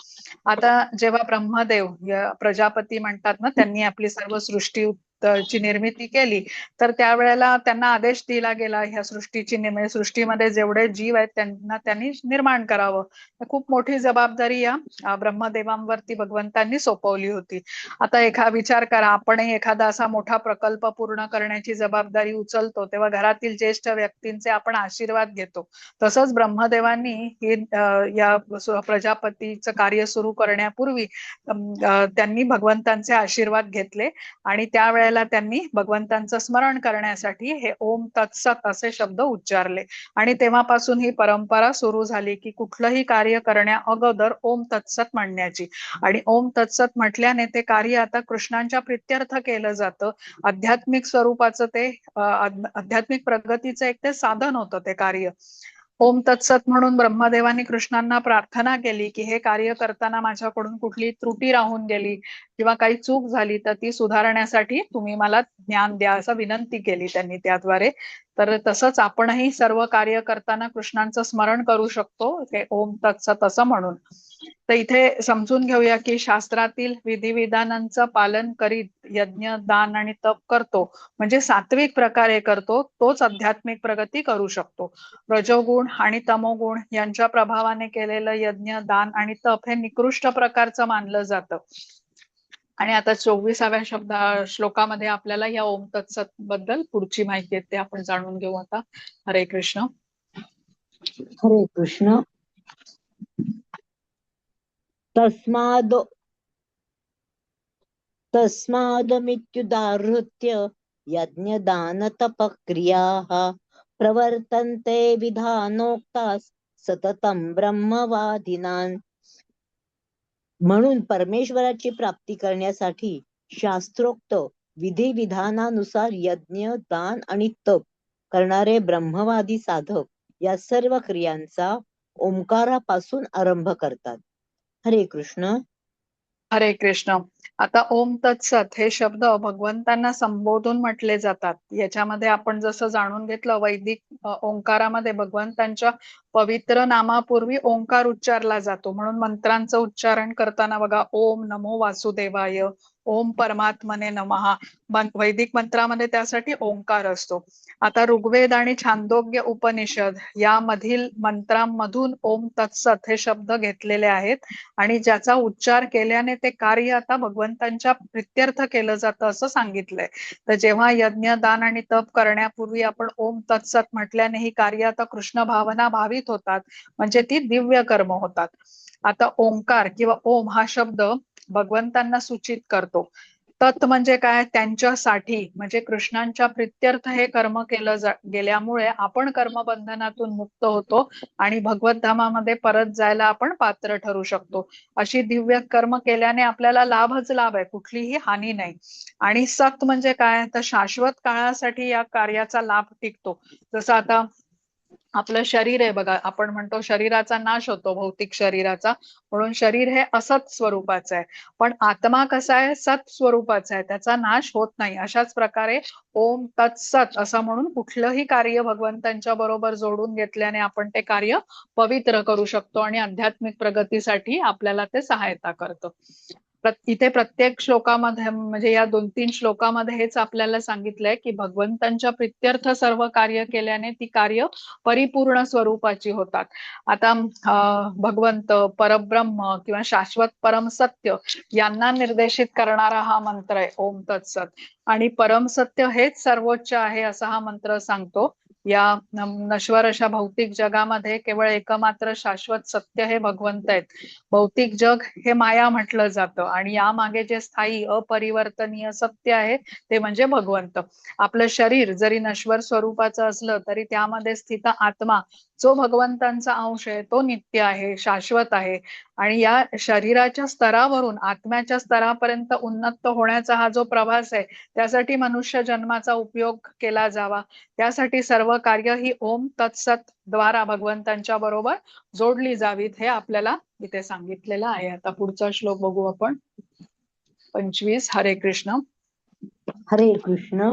आता जेव्हा ब्रह्मदेव प्रजापती म्हणतात ना, त्यांनी आपली सर्व ची निर्मिती केली, तर त्यावेळेला त्यांना आदेश दिला गेला ह्या सृष्टीमध्ये जेवढे जीव आहेत त्यांना त्यांनी निर्माण करावं. खूप मोठी जबाबदारी या ब्रह्मदेवांवरती भगवंतांनी सोपवली होती. आता विचार करा, आपणही एखादा असा मोठा प्रकल्प पूर्ण करण्याची जबाबदारी उचलतो तेव्हा घरातील ज्येष्ठ व्यक्तींचे आपण आशीर्वाद घेतो. तसंच ब्रह्मदेवांनी हे या प्रजापतीचं कार्य सुरू करण्यापूर्वी त्यांनी भगवंतांचे आशीर्वाद घेतले आणि त्यावेळेला त्यांनी भगवंतांचं स्मरण करण्यासाठी हे ओम तत्सत असे शब्द उच्चारले आणि तेव्हापासून ही परंपरा सुरू झाली की कुठलंही कार्य करण्या अगोदर ओम तत्सत म्हणण्याची. आणि ओम तत्सत म्हटल्याने ते कार्य आता कृष्णांच्या प्रित्यर्थ केलं जातं. आध्यात्मिक स्वरूपाचं ते आध्यात्मिक प्रगतीचं एक ते साधन होतं ते कार्य. ओम तत्सत म्हणून ब्रह्मदेवानी कृष्णांना प्रार्थना केली की हे कार्य करताना माझ्याकडून कुठली त्रुटी राहून गेली किंवा काही चूक झाली तर ती सुधारण्यासाठी तुम्ही मला ज्ञान द्या, असं विनंती केली त्यांनी त्याद्वारे. तर तसंच आपणही सर्व कार्य करताना कृष्णांचं स्मरण करू शकतो ते ओम तत्सत असं म्हणून. तर इथे समजून घेऊया की शास्त्रातील विधिविधानांचं पालन करीत यज्ञ, दान आणि तप करतो म्हणजे सात्विक प्रकारे करतो, तोच आध्यात्मिक प्रगती करू शकतो. रजोगुण आणि तमोगुण यांच्या प्रभावाने केलेलं यज्ञ, दान आणि तप हे निकृष्ट प्रकारचं मानलं जातं. आणि आता 24व्या श्लोकामध्ये आपल्याला या ओम तत्सत बद्दल पुढची माहिती आहे ते आपण जाणून घेऊ आता. हरे कृष्ण. हरे कृष्ण. तस्मादमित्युदाहृत्य यज्ञदानतपक्रियाः प्रवर्तन्ते विधानोक्ताः सततं ब्रह्मवादिनां. म्हणून परमेश्वराची प्राप्ती करण्यासाठी शास्त्रोक्त विधिविधानानुसार यज्ञ, दान आणि तप करणारे ब्रह्मवादी साधक या सर्व क्रियांचा ओंकारापासून आरंभ करतात. हरे कृष्ण. हरे कृष्ण. आता ओम तत्सत हे शब्द भगवंतांना संबोधून म्हटले जातात. याच्यामध्ये आपण जसं जाणून घेतलं वैदिक ओंकारामध्ये भगवंतांच्या पवित्र नामापूर्वी ओंकार उच्चारला जातो. म्हणून मंत्रांचं उच्चारण करताना बघा ओम नमो वासुदेवाय, ओम परमात्मने नमः, वैदिक मंत्रामध्ये त्यासाठी ओंकार असतो. आता ऋग्वेद आणि छांदोग्य उपनिषद यामधील मंत्रांमधून ओम तत्सत हे शब्द घेतलेले आहेत आणि ज्याचा उच्चार केल्याने ते कार्य आता भगवंतांच्या प्रित्यर्थ केलं जातं असं सांगितलंय. तर जेव्हा यज्ञ, दान आणि तप करण्यापूर्वी आपण ओम तत्सत म्हटल्याने ही कार्य आता कृष्ण भावना भावित होतात, म्हणजे ती दिव्य कर्म होतात. आता ओंकार किंवा ओम हा शब्द भगवंतांना सूचित करतो. तत् म्हणजे काय, त्यांच्यासाठी, म्हणजे कृष्णांच्या प्रित्यर्थ हे कर्म केलं गेल्यामुळे आपण कर्मबंधनातून मुक्त होतो आणि भगवत धामामध्ये परत जायला आपण पात्र ठरू शकतो. अशी दिव्य कर्म केल्याने आपल्याला लाभच लाभ आहे, कुठलीही हानी नाही. आणि सत म्हणजे काय, तर शाश्वत काळासाठी या कार्याचा लाभ टिकतो. जसं आता आपलं शरीर आहे बघा, आपण म्हणतो शरीराचा नाश होतो, भौतिक शरीराचा, म्हणून शरीर हे असत स्वरूपाचं आहे. पण आत्मा कसा आहे, सत स्वरूपाचा आहे, त्याचा नाश होत नाही. अशाच प्रकारे ओम तत्सत असं म्हणून कुठलंही कार्य भगवंतांच्या बरोबर जोडून घेतल्याने आपण ते कार्य पवित्र करू शकतो आणि आध्यात्मिक प्रगतीसाठी आपल्याला ते सहायता करतं. इथे प्रत्येक श्लोकामध्ये, म्हणजे या 2-3 श्लोकामध्ये हेच आपल्याला सांगितलंय की भगवंतांच्या प्रित्यर्थ सर्व कार्य केल्याने ती कार्य परिपूर्ण स्वरूपाची होतात. आता भगवंत, परब्रह्म किंवा शाश्वत परम सत्य यांना निर्देशित करणारा हा मंत्र आहे ओम तत्सत. आणि परम सत्य हेच सर्वोच्च आहे असा हा मंत्र सांगतो. या नश्वर अशा भौतिक जगामध्ये केवळ एकमात्र शाश्वत सत्य हे भगवंत आहेत. भौतिक जग हे माया म्हटलं जातं आणि यामागे जे स्थायी अपरिवर्तनीय सत्य आहे ते म्हणजे भगवंत. आपलं शरीर जरी नश्वर स्वरूपाचं असलं तरी त्यामध्ये स्थित आत्मा जो भगवंतांचा अंश आहे तो नित्य आहे, शाश्वत आहे. आणि या शरीराच्या स्तरावरून आत्म्याच्या स्तरापर्यंत उन्नत होण्याचा हा जो प्रवास आहे त्यासाठी मनुष्य जन्माचा उपयोग केला जावा. त्यासाठी सर्व कार्य ही ओम तत्सत द्वारा भगवंतांच्या बरोबर जोडली जावीत हे आपल्याला इथे सांगितलेलं आहे. आता पुढचा श्लोक बघू आपण. 25. हरे कृष्ण. हरे कृष्ण.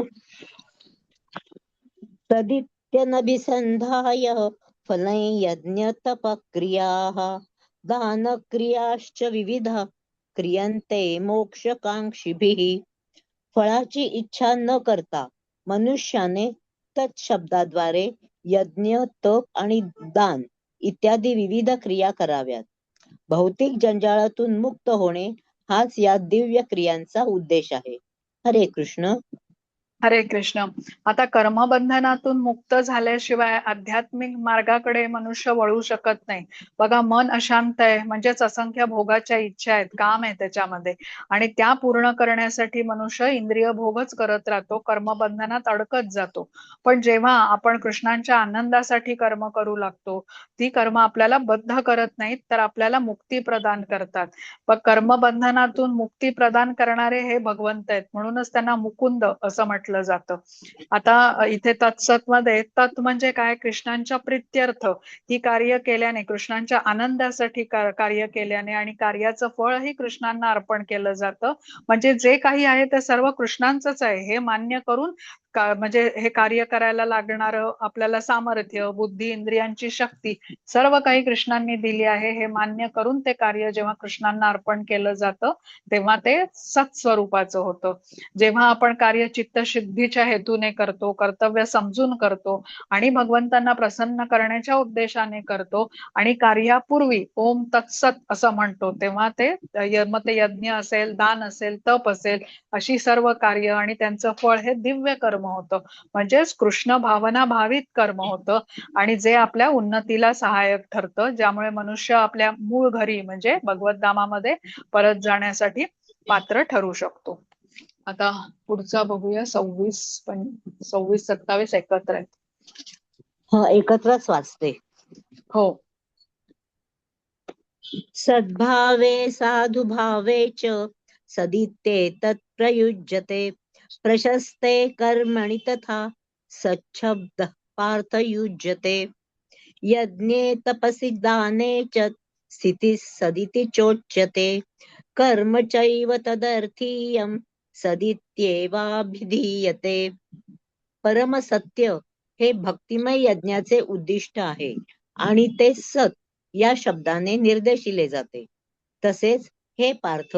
तदित्यनभिसन्धाय फलै यज्ञतपक्रियाः दानक्रियाश्च विविधा क्रियन्ते मोक्षकांक्षिभिः. फळाची इच्छा न करता मनुष्याने तत् शब्दाद्वारे यज्ञ, तप आणि दान इत्यादी विविध क्रिया कराव्यात. भौतिक जंजाळातून मुक्त होणे हाच या दिव्य क्रियांचा उद्देश आहे. हरे कृष्ण. हरे कृष्ण. आता कर्मबंधनातून मुक्त झाल्याशिवाय आध्यात्मिक मार्गाकडे मनुष्य वळू शकत नाही. बघा, मन अशांत आहे म्हणजेच असंख्य भोगाच्या इच्छा आहेत, काम आहे त्याच्यामध्ये, आणि त्या पूर्ण करण्यासाठी मनुष्य इंद्रिय भोगच करत राहतो, कर्मबंधनात अडकत जातो. पण जेव्हा आपण कृष्णांच्या आनंदासाठी कर्म करू लागतो, ती कर्म आपल्याला बद्ध करत नाहीत तर आपल्याला मुक्ती प्रदान करतात. पण कर्मबंधनातून मुक्ती प्रदान करणारे हे भगवंत आहेत, म्हणूनच त्यांना मुकुंद असं म्हटलं जातं. आता इथे तत्सत मध्ये तत् म्हणजे काय, कृष्णांच्या प्रित्यर्थ ही कार्य केल्याने, कृष्णांच्या आनंदासाठी कार्य केल्याने आणि कार्याचं फळही कृष्णांना अर्पण केलं जातं. म्हणजे जे काही आहे ते सर्व कृष्णांचंच आहे हे मान्य करून म्हणजे हे कार्य करायला लागणारं आपल्याला सामर्थ्य, बुद्धी, इंद्रियांची शक्ती सर्व काही कृष्णांनी दिली आहे हे मान्य करून ते कार्य जेव्हा कृष्णांना अर्पण केलं जातं तेव्हा ते सत्स्वरूपाचं होतं. जेव्हा आपण कार्य चित्तशुद्धीच्या हेतूने करतो, कर्तव्य समजून करतो आणि भगवंतांना प्रसन्न करण्याच्या उद्देशाने करतो आणि कार्यापूर्वी ओम तत्सत असं म्हणतो तेव्हा ते मग ते यज्ञ असेल, दान असेल, तप असेल अशी सर्व कार्य आणि त्यांचं फळ हे दिव्य कर्म होतं. म्हणजेच कृष्ण भावना भावित कर्म होतं आणि जे आपल्या उन्नतीला सहाय्यक ठरतं, ज्यामुळे मनुष्य आपल्या मूळ घरी म्हणजे भगवत धामामध्ये परत जाण्यासाठी पात्र ठरू शकतो. आता पुढचा बघूया 26, 27 एकत्र आहेत. एकत्रच वाचते. हो. सद्भावे साधुभावे च सदित्ये तत्प्रयुज्यते प्रशस्ते कर्मणि तथा सच्छब्दः पार्थयुज्यते यज्ञे तपसि दाने च स्थितिः सदिति चोच्यते कर्म चैव तदर्थीयं सदित्येवाभिधीयते. परमसत्य हे भक्तिमय यज्ञाचे उद्दिष्ट आहे आणि ते सत या शब्दाने निर्देशिले जाते. तसेच हे पार्थ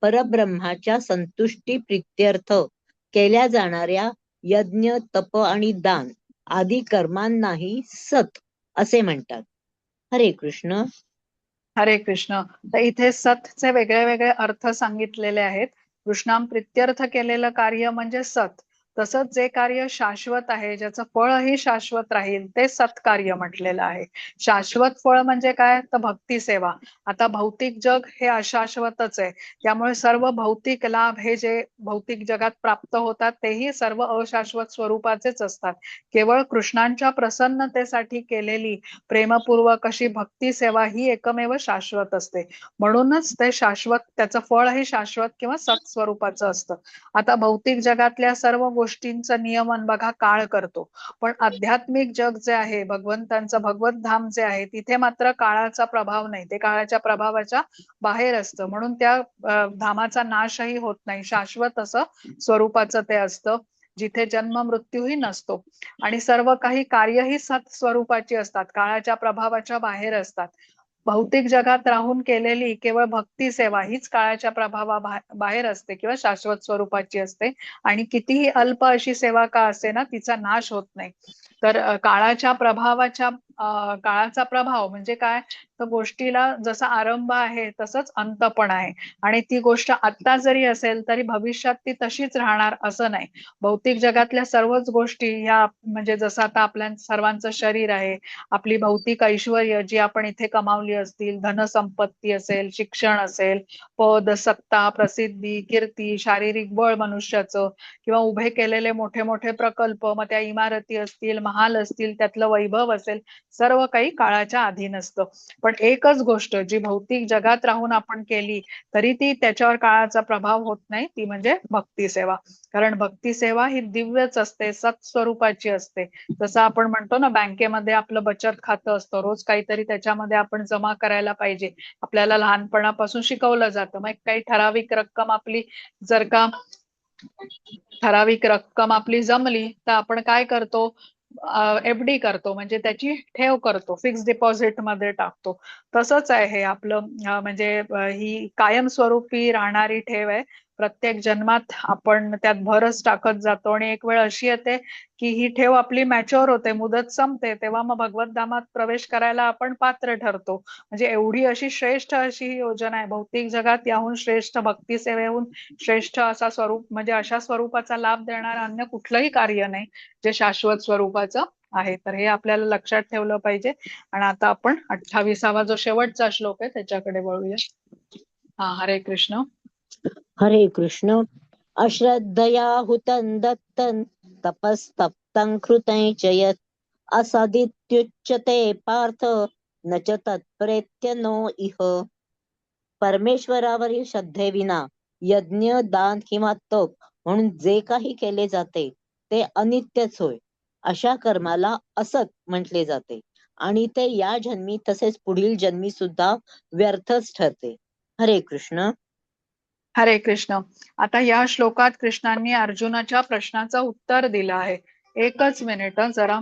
परब्रह्माच्या संतुष्टी प्रित्यर्थ केल्या जाणाऱ्या यज्ञ, तप आणि दान आदी कर्मांनाही सत असे म्हणतात. हरे कृष्ण. हरे कृष्ण. तर इथे सतचे वेगळे वेगळे अर्थ सांगितलेले आहेत. कृष्णाम प्रित्यर्थ केलेलं कार्य म्हणजे सत. तसंच जे कार्य शाश्वत आहे, ज्याचं फळही शाश्वत राहील ते सत्कार्य म्हटलेलं आहे. शाश्वत फळ म्हणजे काय, तर भक्ती सेवा. आता भौतिक जग हे अशाश्वतच आहे, त्यामुळे सर्व भौतिक लाभ हे जे भौतिक जगात प्राप्त होतात तेही सर्व अशाश्वत स्वरूपाचेच असतात. केवळ कृष्णांच्या प्रसन्नतेसाठी केलेली प्रेमपूर्वक अशी भक्ती सेवा ही एकमेव शाश्वत असते. म्हणूनच ते शाश्वत, त्याचं फळही शाश्वत किंवा सत स्वरूपाचं असतं. आता भौतिक जगातल्या सर्व गोष्टींचं नियमन बघा काळ करतो, पण आध्यात्मिक जग जे आहे, भगवंतांचं भगवत धाम जे आहे, तिथे मात्र काळाचा प्रभाव नाही, ते काळाच्या प्रभावाच्या बाहेर असतं. म्हणून त्या धामाचा नाशही होत नाही, शाश्वत असं स्वरूपाचं ते असतं, जिथे जन्म मृत्यूही नसतो आणि सर्व काही कार्यही सत स्वरूपाची असतात, काळाच्या प्रभावाच्या बाहेर असतात. भौतिक जगात राहून केलेली केवळ भक्ती सेवा हीच काळाच्या प्रभावा बाहेर असते किंवा शाश्वत स्वरूपाची असते आणि कितीही अल्प अशी सेवा का असे ना, तिचा नाश होत नाही. तर काळाचा प्रभाव म्हणजे काय, तर गोष्टीला जसा आरंभ आहे तसंच अंत पण आहे आणि ती गोष्ट आता जरी असेल तरी भविष्यात ती तशीच राहणार असं नाही. भौतिक जगातल्या सर्वच गोष्टी ह्या म्हणजे जसं आता आपल्या सर्वांचं शरीर आहे, आपली भौतिक ऐश्वर्य जी आपण इथे कमावली असतील, धनसंपत्ती असेल, शिक्षण असेल, पद, सत्ता, प्रसिद्धी, कीर्ती, शारीरिक बळ मनुष्याचं किंवा उभे केलेले मोठे मोठे प्रकल्प, मग त्या इमारती असतील, महाल असतील, त्यातलं वैभव असेल, सर्व काही काळाच्या अधीन असतं. पण एकच गोष्ट जी भौतिक जगात राहून आपण केली तरी ती त्याच्यावर काळाचा प्रभाव होत नाही, ती म्हणजे भक्ती सेवा. कारण भक्ती सेवा ही दिव्यच असते, सत्स्वरूपाची असते. जसं आपण म्हणतो ना, बँकेमध्ये आपलं बचत खातं असतं, रोज काहीतरी त्याच्यामध्ये आपण जमा करायला पाहिजे, आपल्याला लहानपणापासून शिकवलं जातं. मग काही ठराविक रक्कम आपली जमली तर आपण काय करतो, FD करतो, म्हणजे त्याची ठेव करतो, फिक्स डिपॉझिट मध्ये टाकतो. तसंच आहे हे आपलं, म्हणजे ही कायमस्वरूपी राहणारी ठेव आहे. प्रत्येक जन्मात आपण त्यात भरच टाकत जातो आणि एक वेळ अशी येते की ही ठेव आपली मॅच्युअर होते, मुदत संपते, तेव्हा मग भगवत धामात प्रवेश करायला आपण पात्र ठरतो. म्हणजे एवढी अशी श्रेष्ठ अशी ही योजना आहे. भौतिक जगात याहून श्रेष्ठ, भक्ती सेवेहून श्रेष्ठ असा स्वरूप म्हणजे अशा स्वरूपाचा लाभ देणारं अन्य कुठलंही कार्य नाही जे शाश्वत स्वरूपाचं आहे. तर हे आपल्याला लक्षात ठेवलं पाहिजे. आणि आता आपण 28वा जो शेवटचा श्लोक आहे त्याच्याकडे वळूया. हरे कृष्ण. हरे कृष्ण. अश्रद्धया हुतं दत्तं तपस्तप्तं कृतं च यत् असदित्युच्यते पार्थ न च तत्प्रेत्य नो इह. परमेश्वरावरील श्रद्धेविना यज्ञ, दान किंवा तप म्हणून जे काही केले जाते ते अनित्यच होय. अशा कर्माला असत म्हटले जाते आणि ते या जन्मी तसेच पुढील जन्मी सुद्धा व्यर्थच ठरते. हरे कृष्ण. हरे कृष्ण. आता या श्लोकात कृष्णांनी अर्जुनाच्या प्रश्नाचं उत्तर दिलं आहे. एकच मिनिट जरा.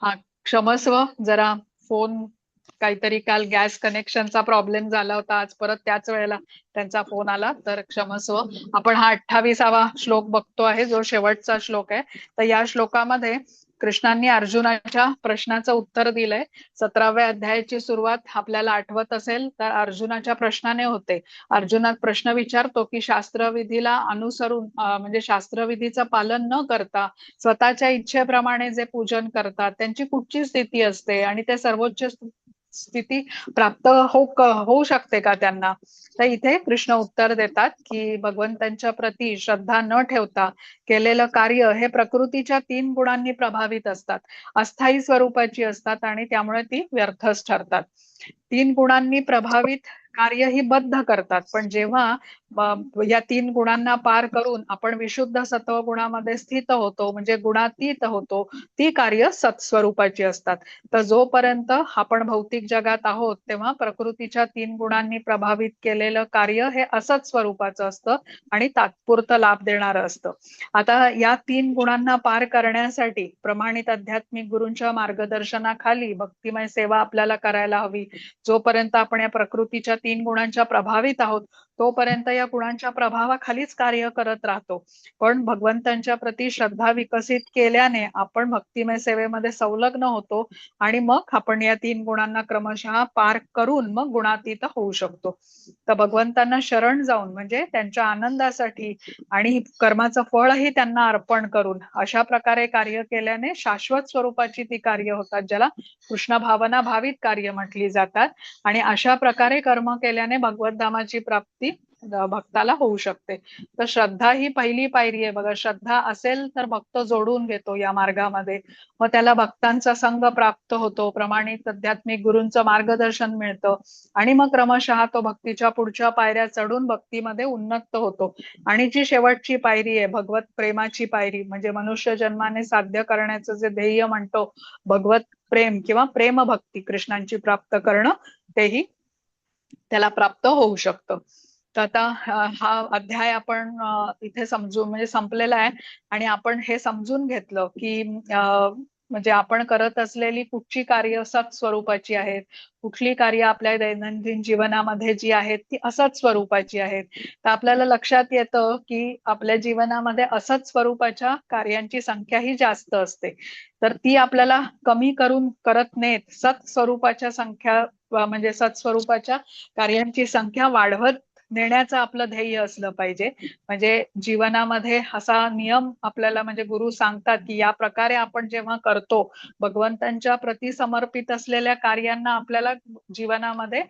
हा, क्षमस्व. जरा फोन काहीतरी काल गॅस कनेक्शनचा प्रॉब्लेम झाला होता, आज परत त्याच वेळेला त्यांचा फोन आला, तर क्षमस्व. आपण हा 28वा श्लोक बघतो आहे, जो शेवटचा श्लोक आहे. तर या श्लोकामध्ये कृष्णांनी अर्जुनाच्या प्रश्नाचं उत्तर दिलंय. 17व्या अध्यायाची सुरुवात आपल्याला आठवत असेल तर अर्जुनाच्या प्रश्नाने होते. अर्जुना प्रश्न विचारतो की शास्त्रविधीला अनुसरून म्हणजे शास्त्रविधीचं पालन न करता स्वतःच्या इच्छेप्रमाणे जे पूजन करतात त्यांची कुठची स्थिती असते आणि ते सर्वोच्च स्थिती प्राप्त होऊ शकते का त्यांना. तर इथे कृष्ण उत्तर देतात की भगवंतांच्या प्रती श्रद्धा न ठेवता केलेलं कार्य हे प्रकृतीच्या 3 गुणांनी प्रभावित असतात, अस्थायी स्वरूपाची असतात आणि त्यामुळे ती व्यर्थच ठरतात. 3 गुणांनी प्रभावित कार्य ही बद्ध करतात, पण जेव्हा या 3 गुणांना पार करून आपण विशुद्ध सत्व गुणामध्ये स्थित होतो, म्हणजे गुणातीत होतो, ती कार्य सत्स्वरूपाची असतात. तर जोपर्यंत आपण भौतिक जगात आहोत तेव्हा प्रकृतीच्या 3 गुणांनी प्रभावित केलेलं कार्य हे असत स्वरूपाचं असतं आणि तात्पुरतं लाभ देणारं असतं. आता या 3 गुणांना पार करण्यासाठी प्रमाणित आध्यात्मिक गुरूंच्या मार्गदर्शनाखाली भक्तिमय सेवा आपल्याला करायला हवी. जोपर्यंत आपण या प्रकृतीच्या 3 गुणांच्या प्रभावित आहोत तोपर्यंत या गुणांच्या प्रभावाखालीच कार्य करत राहतो. पण भगवंतांच्या प्रती श्रद्धा विकसित केल्याने आपण भक्तिमय सेवेमध्ये संलग्न होतो आणि मग आपण या 3 गुणांना क्रमशः पार करून मग गुणातीत होऊ शकतो. तर भगवंतांना शरण जाऊन म्हणजे त्यांच्या आनंदासाठी आणि कर्माचं फळही त्यांना अर्पण करून अशा प्रकारे कार्य केल्याने शाश्वत स्वरूपाची ती कार्य होतात, ज्याला कृष्ण भावना भावित कार्य म्हटली जातात. आणि अशा प्रकारे कर्म केल्याने भगवत धामाची प्राप्ती भक्ताला होऊ शकते. तर श्रद्धा ही पहिली पायरी आहे बघा. श्रद्धा असेल तर भक्त जोडून घेतो या मार्गामध्ये, मग त्याला भक्तांचा संघ प्राप्त होतो, प्रमाणित आध्यात्मिक गुरूंचं मार्गदर्शन मिळतं आणि मग क्रमशः तो भक्तीच्या पुढच्या पायऱ्या चढून भक्तीमध्ये उन्नत होतो. आणि जी शेवटची पायरी आहे भगवत प्रेमाची पायरी, म्हणजे मनुष्य जन्माने साध्य करण्याचं जे ध्येय म्हणतो भगवत प्रेम किंवा प्रेम भक्ती कृष्णांची प्राप्त करणं, तेही त्याला प्राप्त होऊ शकतं. तर आता हा अध्याय आपण इथे समजून म्हणजे संपलेला आहे आणि आपण हे समजून घेतलं की म्हणजे आपण करत असलेली कुठची कार्य सत् स्वरूपाची आहेत, कुठली कार्य आपल्या दैनंदिन जीवनामध्ये जी आहेत ती असत स्वरूपाची आहेत. तर आपल्याला लक्षात येतं की आपल्या जीवनामध्ये असत स्वरूपाच्या कार्यांची संख्या ही जास्त असते. तर ती आपल्याला कमी करून करत नाहीत, सत् स्वरूपाच्या संख्या म्हणजे सत्स्वरूपाच्या कार्यांची संख्या वाढवत नेण्याचं आपलं ध्येय असलं पाहिजे. म्हणजे जीवनामध्ये असा नियम आपल्याला म्हणजे गुरु सांगतात की या प्रकारे आपण जेव्हा करतो भगवंतांच्या प्रती समर्पित असलेल्या कार्यांना आपल्याला जीवनामध्ये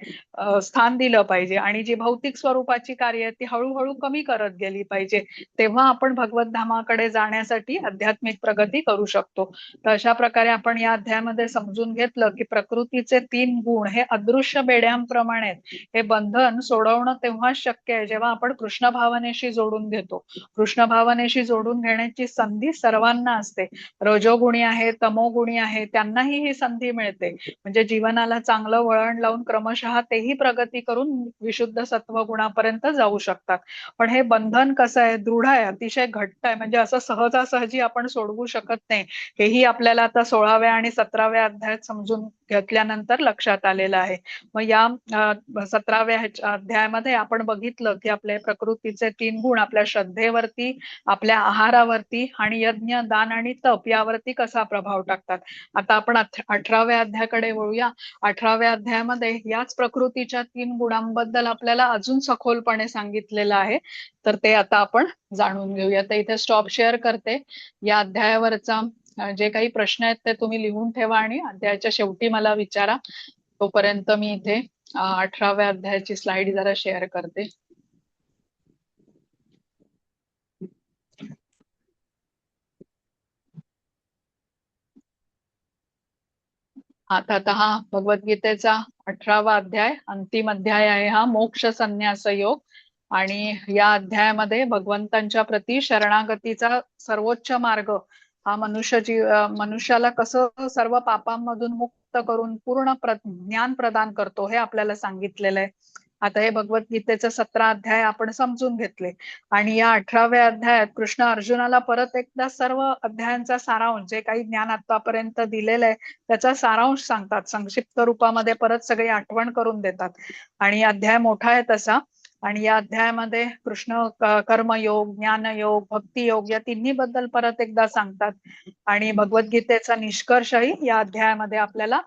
स्थान दिलं पाहिजे आणि जी भौतिक स्वरूपाची कार्य आहेत ती हळूहळू कमी करत गेली पाहिजे. तेव्हा आपण भगवत धामाकडे जाण्यासाठी आध्यात्मिक प्रगती करू शकतो. तर अशा प्रकारे आपण या अध्यायामध्ये समजून घेतलं की प्रकृतीचे 3 गुण हे अदृश्य बेड्यांप्रमाणे हे बंधन सोडवणं तेव्हा शक्य आहे जेव्हा आपण कृष्ण भावनेशी जोडून घेतो. कृष्ण भावनेशी जोडून घेण्याची संधी सर्वांना असते. रजोगुणी आहे, तमोगुणी आहे, त्यांनाही ही संधी मिळते. म्हणजे जीवनाला चांगलं वळण लावून क्रमशः तेही प्रगती करून विशुद्ध सत्वगुणापर्यंत जाऊ शकतात. पण हे बंधन कसं आहे, दृढ आहे, अतिशय घट्ट आहे. म्हणजे असं सहजासहजी आपण सोडवू शकत नाही. हेही आपल्याला आता 16व्या आणि 17व्या अध्यायात समजून घेतल्यानंतर लक्षात आलेलं आहे. मग या 17व्या अध्यायामध्ये आपण बघितलं की आपल्या प्रकृतीचे 3 गुण आपल्या श्रद्धेवरती, आपल्या आहारावरती आणि यज्ञ, दान आणि तप यावरती कसा प्रभाव टाकतात. आता आपण 18व्या अध्यायाकडे वळूया. 18व्या अध्यायामध्ये याच प्रकृतीच्या 3 गुणांबद्दल आपल्याला अजून सखोलपणे सांगितलेलं आहे. तर ते आता आपण जाणून घेऊया. तर इथे स्टॉप शेअर करते. या अध्यायावरचा जे काही प्रश्न आहेत ते तुम्ही लिहून ठेवा आणि अध्यायाच्या शेवटी मला विचारा. तोपर्यंत मी इथे 18व्या अध्यायाची स्लाइड जरा शेअर करते. आता हा भगवद्गीतेचा 18वा अध्याय, अंतिम अध्याय आहे हा, मोक्ष संन्यास योग. आणि या अध्यायामध्ये भगवंतांच्या प्रती शरणागतीचा सर्वोच्च मार्ग हा मनुष्याला कसं सर्व पापांमधून मुक्त करून पूर्ण ज्ञान प्रदान करतो हे आपल्याला सांगितलेलं आहे. आता हे भगवद्गीतेचे 17 अध्याय आपण समजून घेतले. आणि या 18व्या अध्यायात कृष्ण अर्जुनाला परत एकदा सर्व अध्यायांचा सारांश, जे काही ज्ञान आतापर्यंत दिलेलं आहे त्याचा सारांश सांगतात. संक्षिप्त रूपामध्ये परत सगळी आठवण करून देतात. आणि अध्याय मोठा आहे तसा. आणि या अध्यायामध्ये कृष्ण कर्मयोग, ज्ञानयोग, भक्तियोग या तिन्ही बद्दल परत एकदा सांगतात. आणि भगवद्गीतेचा निष्कर्षही या अध्यायामध्ये आपल्याला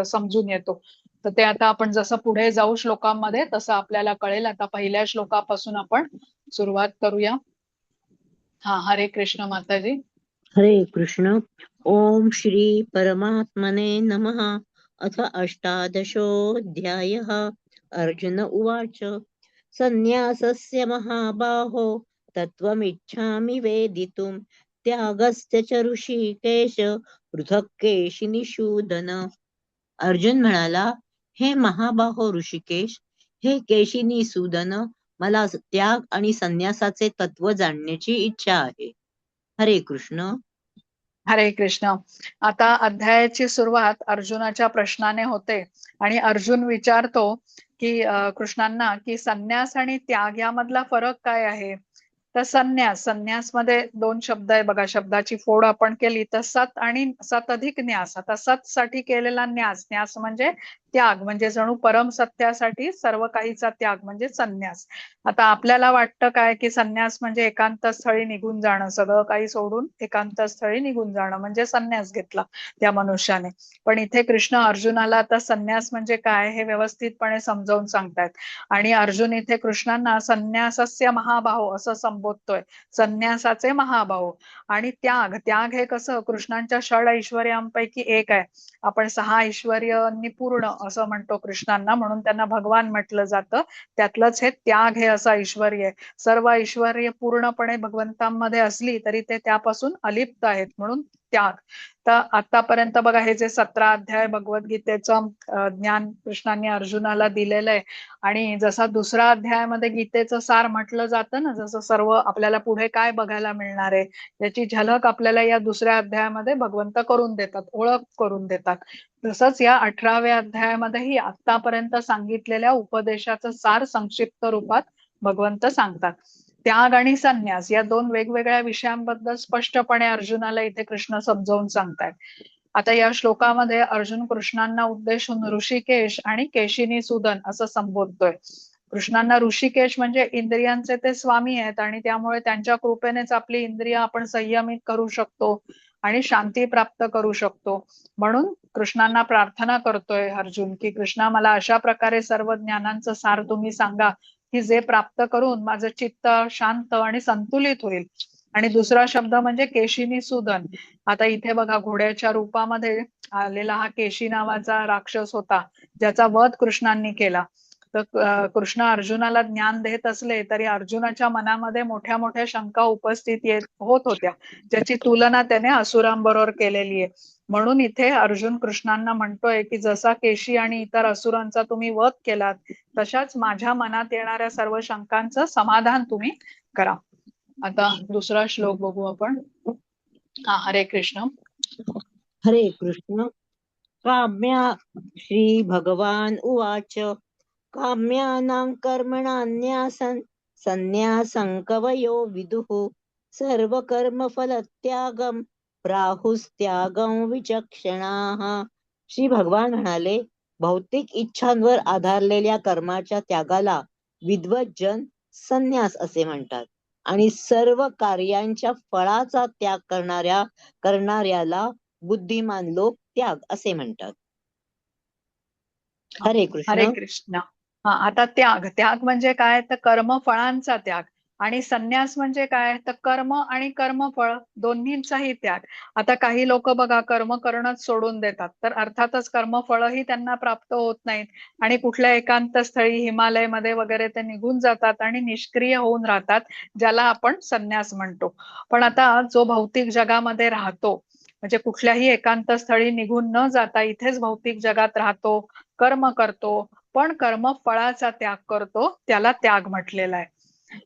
समजून येतो. तर ते आता आपण जसं पुढे जाऊ श्लोकांमध्ये तसं आपल्याला कळेल. आता पहिल्या श्लोकापासून आपण सुरुवात करूया. हरे कृष्ण माताजी. हरे कृष्ण. ओम श्री परमात्मने नमः. अथ 18दशोऽध्यायः. अर्जुन उवाच संन्यासस्य महाबाहो तत्त्वमिच्छामि वेदितुं त्यागस्य च ऋषिकेश पृथक् केशिनिषूदन. अर्जुन म्हणाला, हे महाबाहो ऋषिकेश, हे केशिनिसूदन, मला त्याग आणि संन्यासाचे तत्व जाणण्याची इच्छा आहे. हरे कृष्ण. हरे कृष्ण. आता अध्यायाची सुरुवात अर्जुनाच्या प्रश्नाने होते. आणि अर्जुन विचारतो की कृष्णांना की संन्यास आणि त्याग यामधला फरक काय आहे. तर संन्यास मध्ये 2 शब्द आहे बघा. शब्दाची फोड आपण केली तर सत आणि सत अधिक न्यास. आता सत साठी केलेला न्यास म्हणजे त्याग, म्हणजे जणू परम सत्यासाठी सर्व काहीचा त्याग म्हणजे संन्यास. आता आपल्याला वाटतं काय की संन्यास म्हणजे एकांत स्थळी निघून जाणं, सगळं काही सोडून एकांत स्थळी निघून जाणं म्हणजे संन्यास घेतला त्या मनुष्याने. पण इथे कृष्ण अर्जुनाला आता संन्यास म्हणजे काय हे व्यवस्थितपणे समजावून सांगतायत. आणि अर्जुन इथे कृष्णांना संन्यासस्य महाबाहो असं संबोधतोय. संन्यासाचे महाबाहो. आणि त्याग हे कसं कृष्णांच्या षड ऐश्वर्यांपैकी एक आहे. आपण 6 ऐश्वर्यांनी पूर्ण असं म्हणतो कृष्णांना, म्हणून त्यांना भगवान म्हटलं जातं. त्यातलंच हे त्याग हे असं ऐश्वर आहे. सर्व ऐश्वर्य पूर्णपणे भगवंतांमध्ये असली तरी ते त्यापासून अलिप्त आहेत, म्हणून त्याग. तर आतापर्यंत बघा हे जे 17 अध्याय भगवद्गीतेचं ज्ञान कृष्णांनी अर्जुनाला दिलेलं आहे. आणि जसा दुसरा अध्यायामध्ये गीतेचं सार म्हटलं जातं ना, जसं सर्व आपल्याला पुढे काय बघायला मिळणार आहे याची झलक आपल्याला या दुसऱ्या अध्यायामध्ये भगवंत करून देतात, ओळख करून देतात. तसंच या 18व्या अध्यायामध्येही आतापर्यंत सांगितलेल्या उपदेशाचं सार संक्षिप्त रूपात भगवंत सांगतात. त्याग आणि संन्यास या दोन वेगवेगळ्या विषयांबद्दल स्पष्टपणे अर्जुनाला इथे कृष्ण समजावून सांगतायत. आता या श्लोकामध्ये अर्जुन कृष्णांना उद्देशून ऋषिकेश आणि केशिनी सुदन असं संबोधतोय. कृष्णांना ऋषिकेश म्हणजे इंद्रियांचे ते स्वामी आहेत आणि त्यामुळे त्यांच्या कृपेनेच आपली इंद्रिय आपण संयमित करू शकतो आणि शांती प्राप्त करू शकतो. म्हणून कृष्णांना प्रार्थना करतोय अर्जुन की कृष्णा मला अशा प्रकारे सर्व ज्ञानांचं सार तुम्ही सांगा की जे प्राप्त करून माझं चित्त शांत आणि संतुलित होईल. आणि दुसरा शब्द म्हणजे केशिनी सुदन. आता इथे बघा घोड्याच्या रूपामध्ये आलेला हा केशी नावाचा राक्षस होता ज्याचा वध कृष्णांनी केला. तर कृष्ण अर्जुनाला ज्ञान देत असले तरी अर्जुनाच्या मनामध्ये मोठ्या मोठ्या शंका उपस्थित होत होत्या ज्याची तुलना त्याने असुरांबरोबर केलेली आहे. म्हणून इथे अर्जुन कृष्णांना म्हणतोय की जसा केशी आणि इतर असुरांचा तुम्ही वध केलात तशाच माझ्या मनात येणाऱ्या सर्व शंकांचं समाधान तुम्ही करा. आता दुसरा श्लोक बघू आपण. हरे कृष्ण. हरे कृष्ण. काम्या श्री भगवान उवाच काम्यानां कर्मणान्यासन् संन्यासं कवयो विदुः सर्वकर्मफलत्यागं प्राहुस्त्यागं विचक्षणाः. श्री भगवान म्हणाले भौतिक इच्छांवर आधारलेल्या कर्माच्या त्यागाला विद्वज्जन संन्यास असे म्हणतात आणि सर्व कार्यांच्या फळाचा त्याग करणाऱ्याला बुद्धिमान लोक त्याग असे म्हणतात. हरे हरे कृष्ण. कृष्ण. आता त्याग त्याग म्हणजे काय तर कर्मफळांचा त्याग आणि संन्यास म्हणजे काय तर कर्म आणि कर्मफळ दोन्हींचाही त्याग. आता काही लोक बघा कर्म करणंच सोडून देतात तर अर्थातच कर्मफळही त्यांना प्राप्त होत नाहीत आणि कुठल्या एकांत स्थळी हिमालयमध्ये वगैरे ते निघून जातात आणि निष्क्रिय होऊन राहतात ज्याला आपण संन्यास म्हणतो. पण आता जो भौतिक जगामध्ये राहतो म्हणजे कुठल्याही एकांत स्थळी निघून न जाता इथेच भौतिक जगात राहतो कर्म करतो पण कर्म फळाचा त्याग करतो त्याला त्याग म्हटलेला आहे.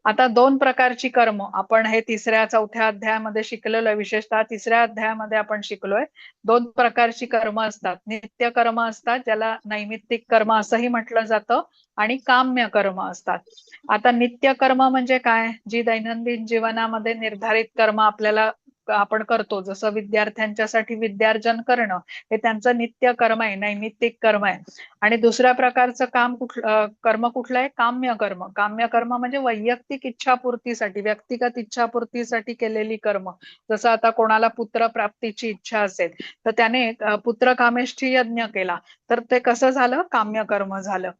आता दोन प्रकारची कर्म आपण हे तिसऱ्या चौथ्या अध्यायामध्ये शिकलेलो आहे. विशेषतः तिसऱ्या अध्यायामध्ये आपण शिकलोय दोन प्रकारची कर्म असतात. नित्य कर्म असतात ज्याला नैमित्तिक कर्म असंही म्हटलं जातं आणि काम्य कर्म असतात. आता नित्य कर्म म्हणजे काय जी दैनंदिन जीवनामध्ये निर्धारित कर्म आपल्याला आपण करतो जसं विद्यार्थ्यांच्यासाठी विद्यार्जन करणं हे त्यांचं नित्य कर्म आहे नैमित्तिक कर्म आहे. आणि दुसऱ्या प्रकारचं कर्म कुठलं आहे काम्य कर्म. काम्य कर्म म्हणजे वैयक्तिक इच्छापूर्तीसाठी व्यक्तिगत इच्छापूर्तीसाठी केलेली कर्म. जसं आता कोणाला पुत्र प्राप्तीची इच्छा असेल तर त्याने पुत्र कामेष्ठी यज्ञ केला तर ते कसं झालं काम्य कर्म झालं.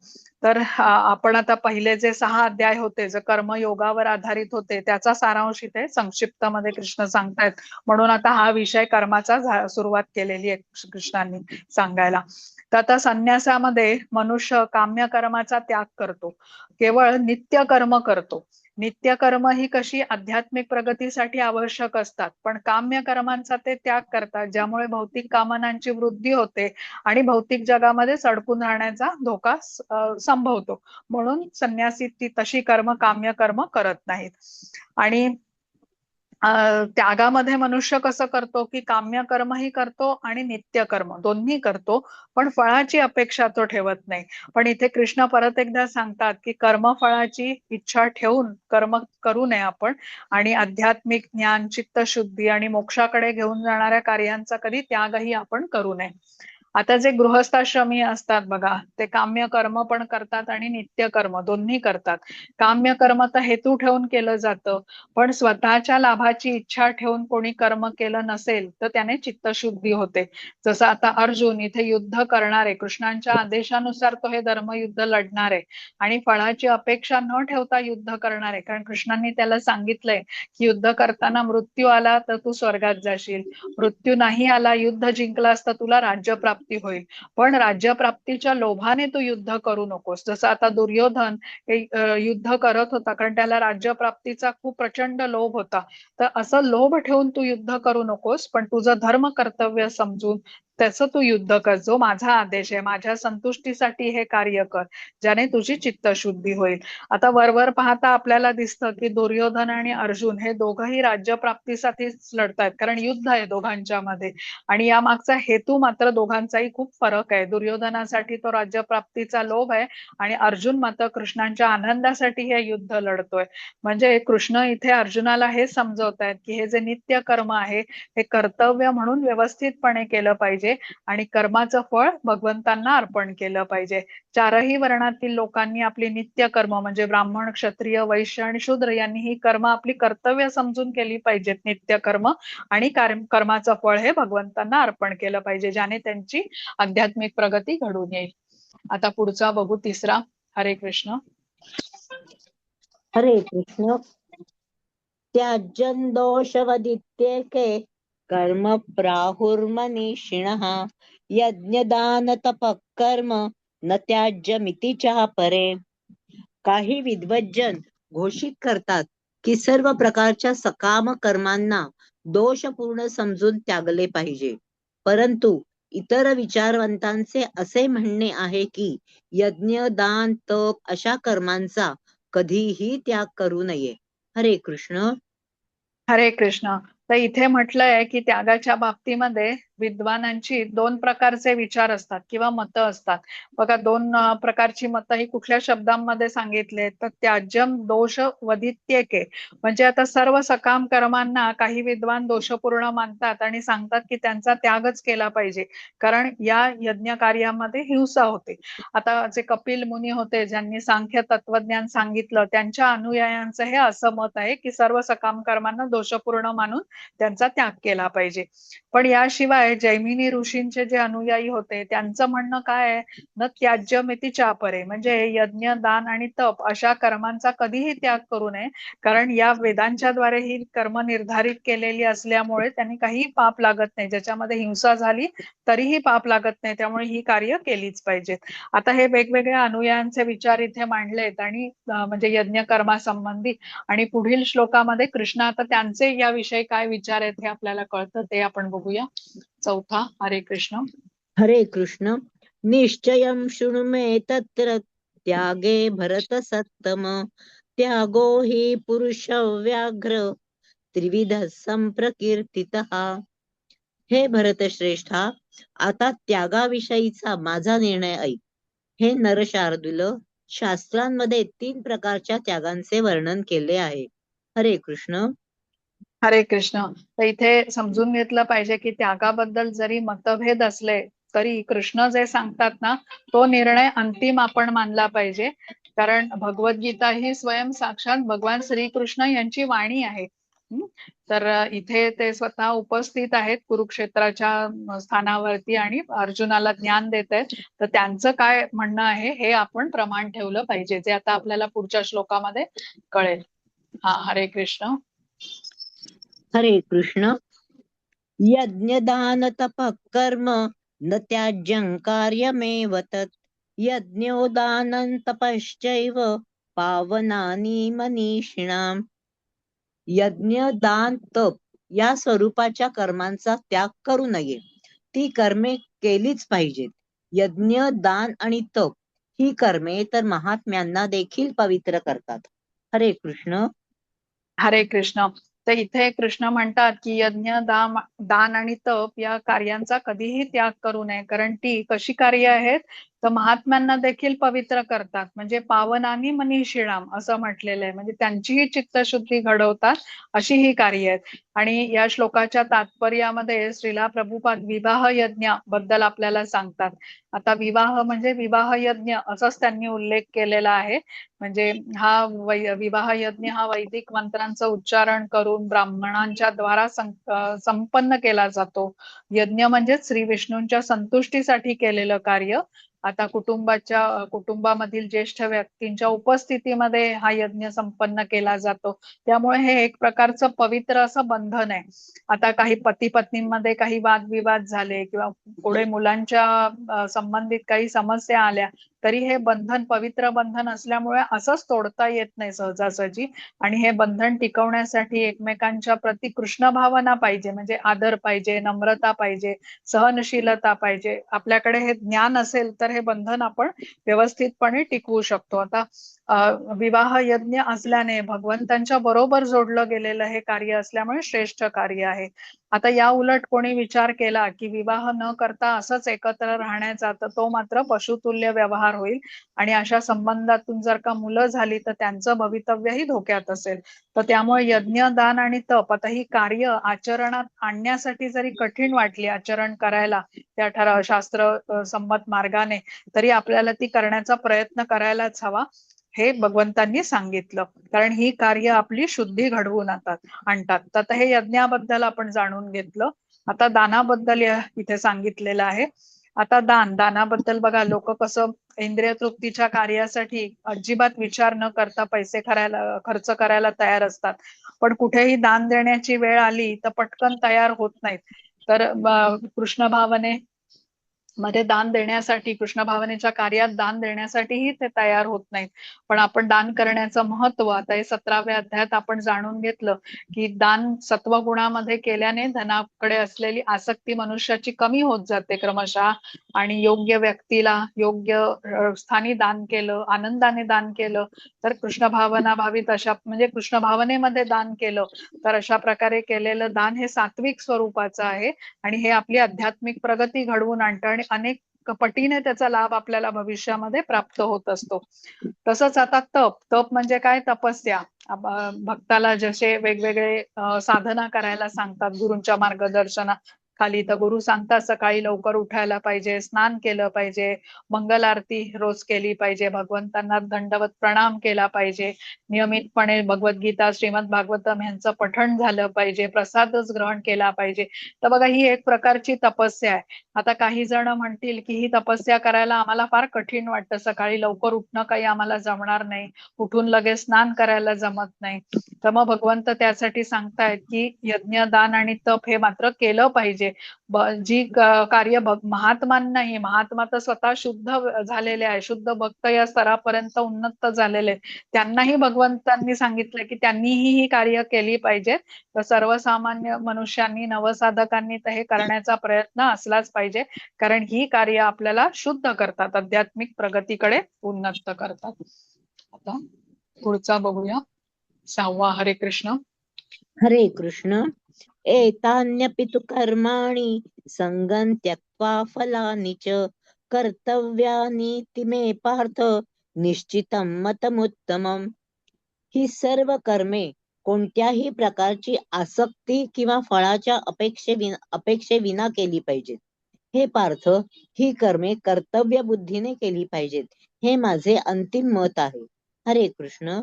तर आपण आता पहिले जे 6 अध्याय होते जे कर्मयोगावर आधारित होते त्याचा सारांश इथे संक्षिप्त मध्ये कृष्ण सांगतायत. म्हणून आता हा विषय कर्माचा सुरुवात केलेली आहे कृष्णांनी सांगायला. तर आता संन्यासामध्ये मनुष्य काम्य कर्माचा त्याग करतो केवळ नित्य कर्म करतो. नित्य कर्म ही कशी आध्यात्मिक प्रगतीसाठी आवश्यक असतात पण काम्य कर्मांचा ते त्याग करतात ज्यामुळे भौतिक कामनांची वृद्धी होते आणि भौतिक जगामध्ये सडकून राहण्याचा धोका संभवतो. म्हणून संन्यासी ती तशी कर्म काम्य कर्म करत नाहीत. आणि त्यागामध्ये मनुष्य कसं करतो की काम्य कर्मही करतो आणि नित्य कर्म दोन्ही करतो पण फळाची अपेक्षा तो ठेवत नाही. पण इथे कृष्ण परत एकदा सांगतात की कर्मफळाची इच्छा ठेवून कर्म करू नये आपण आणि आध्यात्मिक ज्ञान चित्तशुद्धी आणि मोक्षाकडे घेऊन जाणाऱ्या कार्यांचा कधी त्यागही आपण करू नये. आता जे गृहस्थाश्रमी असतात बघा ते काम्य कर्म पण करतात आणि नित्य कर्म दोन्ही करतात. काम्य कर्म तर हेतू ठेवून केलं जातं पण स्वतःच्या लाभाची इच्छा ठेवून कोणी कर्म केलं नसेल तर त्याने चित्तशुद्धी होते. जसं आता अर्जुन इथे युद्ध करणारे कृष्णांच्या आदेशानुसार तो हे धर्मयुद्ध लढणारे आणि फळाची अपेक्षा न ठेवता युद्ध करणारे कारण कृष्णांनी त्याला सांगितलंय की युद्ध करताना मृत्यू आला तर तू स्वर्गात जाशील मृत्यू नाही आला युद्ध जिंकलास तर तुला राज्यप्राप्ती होईल पण राज्यप्राप्तीच्या लोभाने तू युद्ध करू नकोस. जसं आता दुर्योधन हे युद्ध करत होता कारण त्याला राज्यप्राप्तीचा खूप प्रचंड लोभ होता. तर असं लोभ ठेवून तू युद्ध करू नकोस पण तुझं धर्म कर्तव्य समजून त्याचं तू युद्ध कर, जो माझा आदेश आहे, माझ्या संतुष्टीसाठी हे कार्य कर, ज्याने तुझी चित्तशुद्धी होईल. आता वरवर पाहता आपल्याला दिसतं की दुर्योधन आणि अर्जुन हे दोघंही राज्यप्राप्तीसाठीच लढतायत, कारण युद्ध आहे दोघांच्या मध्ये. आणि या मागचा हेतू मात्र दोघांचाही खूप फरक आहे. दुर्योधनासाठी तो राज्यप्राप्तीचा लोभ आहे आणि अर्जुन मात्र कृष्णांच्या आनंदासाठी हे युद्ध लढतोय. म्हणजे कृष्ण इथे अर्जुनाला हे समजवतायत की हे जे नित्य कर्म आहे हे कर्तव्य म्हणून व्यवस्थितपणे केलं पाहिजे आणि कर्माचं फळ भगवंतांना अर्पण केलं पाहिजे. चारही वर्णातील लोकांनी आपली नित्य कर्म म्हणजे ब्राह्मण, क्षत्रिय, वैश्य आणि शूद्र यांनी ही कर्म आपली कर्तव्य समजून केली पाहिजेत, नित्य कर्म. आणि कर्माचं फळ हे भगवंतांना अर्पण केलं पाहिजे, ज्याने त्यांची आध्यात्मिक प्रगती घडून येईल. आता पुढचा बघू, तिसरा. हरे कृष्ण. हरे कृष्ण. त्याज्यं दोषवदित्येके कर्म प्राहुर्मनीषिणः यज्ञदान तपः कर्म न त्याज्यमिति च परे. काही विद्वज्जन घोषित करतात की सर्व प्रकारच्या सकाम कर्मांना दोषपूर्ण समजून त्यागले पाहिजे, परंतु इतर विचारवंतांचे असे म्हणणे आहे की यज्ञ, दान, तप अशा कर्मांचा कधीही त्याग करू नये. हरे कृष्ण. हरे कृष्ण. तर इथे म्हटलंय की त्यागाच्या बाबतीमध्ये विद्वानांची दोन प्रकारचे विचार असतात किंवा मतं असतात. बघा, दोन प्रकारची मतं ही कुठल्या शब्दांमध्ये सांगितले तर त्याज्यम दोष वदित्येके, म्हणजे आता सर्व सकाम कर्मांना काही विद्वान दोषपूर्ण मानतात आणि सांगतात की त्यांचा त्यागच केला पाहिजे, कारण या यज्ञ कार्यामध्ये हिंसा होते. आता जे कपिल मुनी होते ज्यांनी सांख्य तत्वज्ञान सांगितलं, त्यांच्या अनुयायांचं हे असं मत आहे की सर्व सकाम कर्मांना दोषपूर्ण मानून त्यांचा त्याग केला पाहिजे. पण याशिवाय जैमिनी ऋषींचे जे अनुयायी होते त्यांचं म्हणणं काय आहे, न त्याज्यमिति चापरे, म्हणजे यज्ञ, दान आणि तप अशा कर्मांचा कधीही त्याग करू नये, कारण या वेदांच्या द्वारे ही कर्म निर्धारित केलेली असल्यामुळे त्यांनी काही पाप लागत नाही. ज्याच्यामध्ये हिंसा झाली तरीही पाप लागत नाही, त्यामुळे ही कार्य केलीच पाहिजेत. आता हे वेगवेगळ्या अनुयायांचे विचार इथे मांडलेत आणि म्हणजे यज्ञ कर्मासंबंधी. आणि पुढील श्लोकामध्ये कृष्ण आता त्यांचे याविषयी काय विचार आहेत हे आपल्याला कळतं, ते आपण बघूया. चौथा. हरे कृष्ण. हरे कृष्ण. निश्चयं शृणु मे तत्र त्यागे भरत सत्तम त्यागो हि पुरुष व्याघ्र त्रिविध संप्रकीर्तितः. हे भरत श्रेष्ठा, आता त्यागाविषयीचा माझा निर्णय ऐक. हे नरशार्दूल, शास्त्रांमध्ये 3 प्रकारच्या त्यागांचे वर्णन केले आहे. हरे कृष्ण. हरे कृष्ण. तर इथे समजून घेतलं पाहिजे की त्यागाबद्दल जरी मतभेद असले तरी कृष्ण जे सांगतात ना, तो निर्णय अंतिम आपण मानला पाहिजे, कारण भगवद्गीता ही स्वयं साक्षात भगवान श्रीकृष्ण यांची वाणी आहे. तर इथे ते स्वतः उपस्थित आहेत कुरुक्षेत्राच्या स्थानावरती आणि अर्जुनाला ज्ञान देत आहेत. तर त्यांचं काय म्हणणं आहे हे आपण प्रमाण ठेवलं पाहिजे, जे आता आपल्याला पुढच्या श्लोकामध्ये कळेल. हा. हरे कृष्ण. हरे कृष्ण. यज्ञदान तपः कर्म न त्याज्यं कार्यमेव तत् यज्ञोदानं तपश्चैव पावनानि मनीषिणाम्. यज्ञ, दान, तप या स्वरूपाच्या कर्मांचा त्याग करू नये, ती कर्मे केलीच पाहिजेत. यज्ञ, दान आणि तप ही कर्मे तर महात्म्यांना देखील पवित्र करतात. हरे कृष्ण. हरे कृष्ण. तर इथे कृष्ण म्हणतात की यज्ञ, दान आणि तप या कार्यांचा कधीही त्याग करू नये, कारण ती कशी कार्य आहेत तर महात्म्यांना देखील पवित्र करतात. म्हणजे पावनानी मनीषिणाम असं म्हटलेलं आहे, म्हणजे त्यांचीही चित्तशुद्धी घडवतात अशी ही कार्य आहेत. आणि या श्लोकाच्या तात्पर्यामध्ये श्रीला प्रभुपाद विवाह यज्ञ बद्दल आपल्याला सांगतात. आता विवाह म्हणजे विवाह यज्ञ असाच त्यांनी उल्लेख केलेला आहे. म्हणजे हा विवाह यज्ञ हा वैदिक मंत्रांचं उच्चारण करून ब्राह्मणांच्या द्वारा संपन्न केला जातो. यज्ञ म्हणजे श्री विष्णूंच्या संतुष्टीसाठी केलेलं कार्य. आता कुटुंबामधील ज्येष्ठ व्यक्तींच्या उपस्थितीमध्ये हा यज्ञ संपन्न केला जातो, त्यामुळे हे एक प्रकारचं पवित्र असं बंधन आहे. आता काही पती पत्नींमध्ये काही वादविवाद झाले किंवा पुढे मुलांच्या संबंधित काही समस्या आल्या तरी हे बंधन पवित्र बंधन असल्यामुळे असंच तोडता येत नाही सहजासहजी. आणि हे बंधन टिकवण्यासाठी एकमेकांच्या प्रती कृष्ण भावना पाहिजे, म्हणजे आदर पाहिजे, नम्रता पाहिजे, सहनशीलता पाहिजे. आपल्याकडे हे ज्ञान असेल तर हे बंधन आपण व्यवस्थितपणे टिकवू शकतो. आता विवाह यज्ञ असल्याने भगवंतांच्या बरोबर जोडलं गेलेलं हे कार्य असल्यामुळे श्रेष्ठ कार्य आहे. आता या उलट कोणी विचार केला की विवाह न करता असंच एकत्र राहण्याचा, तर तो मात्र पशुतुल्य व्यवहार होईल. आणि अशा संबंधातून जर का मुलं झाली तर त्यांचं भवितव्यही धोक्यात असेल. तर त्यामुळे यज्ञ, दान आणि तप, आता ही कार्य आचरणात आणण्यासाठी जरी कठीण वाटली आचरण करायला त्या शास्त्र संमत मार्गाने, तरी आपल्याला ती करण्याचा प्रयत्न करायलाच हवा, हे भगवंतांनी सांगितलं. कारण ही कार्य आपली शुद्धी घडवून आणतात. तर आता हे यज्ञाबद्दल आपण जाणून घेतलं. आता दानाबद्दल इथे सांगितलेलं आहे. आता दानाबद्दल बघा, लोक कसं इंद्रिय तृप्तीच्या कार्यासाठी अजिबात विचार न करता पैसे खर्च करायला तयार असतात. पण कुठेही दान देण्याची वेळ आली तर पटकन तयार होत नाहीत. तर कृष्ण भावने मध्ये दान देण्यासाठी, कृष्ण भावनेच्या कार्यात दान देण्यासाठीही ते तयार होत नाहीत. पण आपण दान करण्याचं महत्व आता हे 17व्या अध्यायात आपण जाणून घेतलं की दान सत्वगुणामध्ये केल्याने धनाकडे असलेली आसक्ती मनुष्याची कमी होत जाते क्रमशः. आणि योग्य व्यक्तीला योग्य स्थानी दान केलं, आनंदाने दान केलं तर कृष्ण भावना भावित अशा, म्हणजे कृष्ण भावनेमध्ये दान केलं तर अशा प्रकारे केलेलं दान हे सात्विक स्वरूपाचं आहे. आणि हे आपली आध्यात्मिक प्रगती घडवून आणतं आणि अनेक पटीने त्याचा लाभ आपल्याला भविष्यामध्ये प्राप्त होत असतो. तसंच आता तप म्हणजे काय? तपस्या. भक्ताला जसे वेगवेगळे साधना करायला सांगतात गुरूंच्या मार्गदर्शनाखाली, तर गुरु सांगतात सकाळी लवकर उठायला पाहिजे, स्नान केलं पाहिजे, मंगल आरती रोज केली पाहिजे, भगवंतांना दंडवत प्रणाम केला पाहिजे, नियमितपणे भगवद्गीता, श्रीमद भागवतम यांचं पठण झालं पाहिजे, प्रसादच ग्रहण केला पाहिजे. तर बघा, ही एक प्रकारची तपस्या आहे. आता काही जण म्हणतील की ही तपस्या करायला आम्हाला फार कठीण वाटतं, सकाळी लवकर उठणं काही आम्हाला जमणार नाही, उठून लगेच स्नान करायला जमत नाही. तर मग भगवंत त्यासाठी सांगतायत की यज्ञ, दान आणि तप हे मात्र केलं पाहिजे. जी कार्य महात्मांनाही, महात्मा तर स्वतः शुद्ध झालेले आहे, शुद्ध भक्त या स्तरापर्यंत उन्नत झालेले, त्यांनाही भगवंतांनी सांगितलं की त्यांनीही ही कार्य केली पाहिजेत. तर सर्वसामान्य मनुष्यांनी, नवसाधकांनी तर हे करण्याचा प्रयत्न असलाच पाहिजे. कारण ही कार्य आपल्याला शुद्ध करतात, आध्यात्मिक प्रगतीकडे उन्नत करतात. आता पुढचा बघूया, 6वा. हरे कृष्ण. हरे कृष्ण. एतान्यपि तु कर्माणि संगं त्यक्त्वा फलानि च कर्तव्यानीति मे पार्थ निश्चितं मतमुत्तमम्. ही सर्व कर्मे कोणत्याही प्रकारची आसक्ती किंवा फळाच्या अपेक्षेविना केली पाहिजेत. हे पार्थ, ही कर्मे कर्तव्य बुद्धीने केली पाहिजेत, हे माझे अंतिम मत आहे. हरे कृष्ण.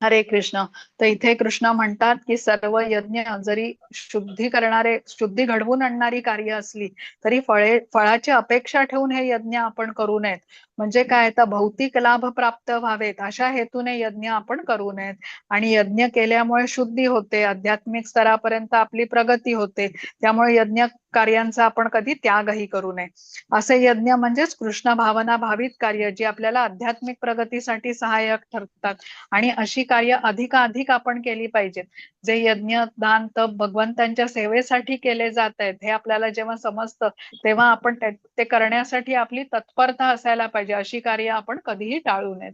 हरे कृष्ण. तर इथे कृष्ण म्हणतात की सर्व यज्ञ जरी शुद्धी घडवून आणणारी कार्य असली तरी फळाची अपेक्षा ठेवून हे यज्ञ आपण करू नयेत. म्हणजे काय, तर भौतिक लाभ प्राप्त व्हावेत अशा हेतूने यज्ञ आपण करू नयेत. आणि यज्ञ केल्यामुळे शुद्धी होते, आध्यात्मिक स्तरापर्यंत आपली प्रगती होते. त्यामुळे यज्ञ कार्यांचा आपण कधी त्यागही करू नये. असे यज्ञ म्हणजेच कृष्ण भावना भावित कार्य, जी आपल्याला आध्यात्मिक प्रगतीसाठी सहाय्यक ठरतात. आणि अशी कार्य अधिकाधिक आपण केली पाहिजेत. जे यज्ञ, दान, तप भगवंतांच्या सेवेसाठी केले जात आहेत हे आपल्याला जेव्हा समजतं तेव्हा आपण ते करण्यासाठी आपली तत्परता असायला पाहिजे. अशी कार्य आपण कधीही टाळू नयेत.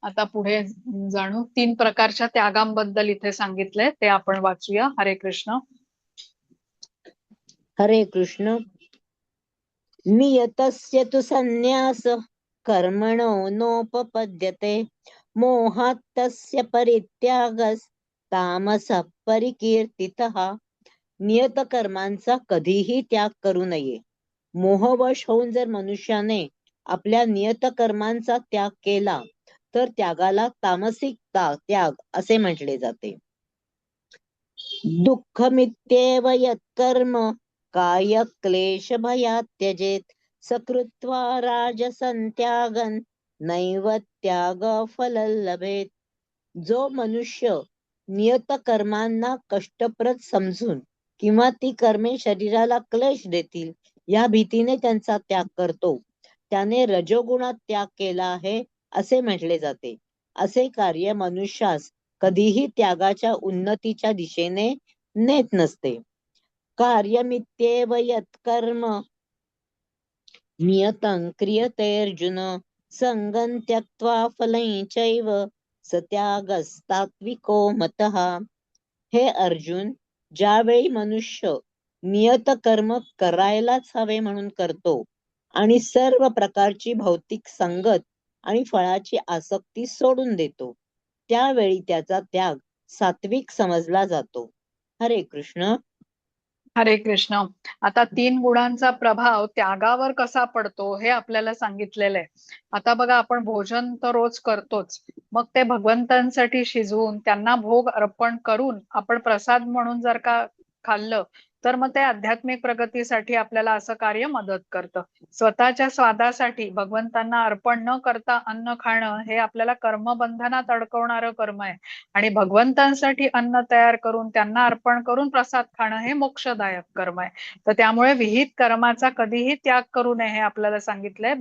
आता पुढे जाणू, 3 प्रकारच्या त्यागांबद्दल इथे सांगितलंय, ते आपण वाचूया. हरे कृष्ण. हरे कृष्ण. नियतस्य तु संन्यास कर्मणो नोपपद्यते मोहात् तस्य परित्यागस् तामसः परिकीर्तितः. नियत कर्मांचा कधीही त्याग करू नये. मोहवश होऊन जर मनुष्याने आपल्या नियत कर्मांचा त्याग केला तर त्यागाला तामसिक त्याग असे म्हटले जाते. दुःखमित्येव यत्कर्म काय क्लेश भयात् त्यजेत सकृत्वा राजसं त्यागन् नैव त्याग फल लभेत. जो मनुष्य नियत कर्मांना कष्टप्रद समजून किंवा ती कर्मे शरीराला क्लेश देतील या भीतीने त्यांचा त्याग करतो त्याने रजोगुणात त्याग केला आहे असे म्हटले जाते. असे कार्य मनुष्यास कधीही त्यागाच्या उन्नतीच्या दिशेने नेत नसते. कार्यमित्येव यत्कर्म नियतं क्रियतेऽर्जुन संगं त्यक्त्वा फलं चैव स त्यागस्तात्विको मतः. हे अर्जुन, ज्यावेळी मनुष्य नियत कर्म करायलाच हवे म्हणून करतो आणि सर्व प्रकारची भौतिक संगत आणि फळाची आसक्ती सोडून देतो, त्यावेळी त्याचा त्याग सात्विक समजला जातो. हरे कृष्ण. हरे कृष्ण. आता 3 गुणांचा प्रभाव त्यागावर कसा पडतो हे आपल्याला सांगितलेलं आहे. आता बघा, आपण भोजन तर रोज करतोच, मग ते भगवंतांसाठी शिजवून त्यांना भोग अर्पण करून आपण प्रसाद म्हणून जर का खाल्लं, तर मग ते आध्यात्मिक प्रगतीसाठी आपल्याला असं कार्य मदत करतं. स्वतःच्या स्वादासाठी भगवंतांना अर्पण न करता अन्न खाणं हे आपल्याला कर्मबंधनात अडकवणारं कर्म आहे. आणि भगवंतांसाठी अन्न तयार करून त्यांना अर्पण करून प्रसाद खाणं हे मोक्षदायक कर्म आहे. तर त्यामुळे विहित कर्माचा कधीही त्याग करू नये हे आपल्याला सांगितलंय.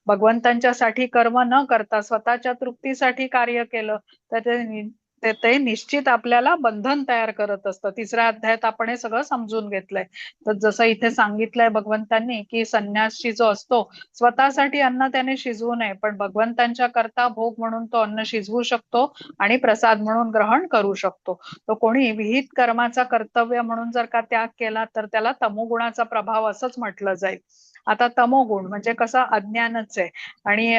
भगवंतांच्या साठी कर्म न करता स्वतःच्या तृप्तीसाठी कार्य केलं तर ते निश्चित आपल्याला बंधन तयार करत असतं. 3ऱ्या अध्यायात आपण हे सगळं समजून घेतलंय. तर जसं इथे सांगितलंय भगवंतांनी की संन्यासी जो असतो स्वतःसाठी अन्न त्याने शिजवू नये, पण भगवंतांच्या करता भोग म्हणून तो अन्न शिजवू शकतो आणि प्रसाद म्हणून ग्रहण करू शकतो. तो कोणी विहित कर्माचा कर्तव्य म्हणून जर का त्याग केला तर त्याला तमोगुणाचा प्रभाव असंच म्हटलं जाईल. आता तमोगुण म्हणजे कसा, अज्ञानच आहे. आणि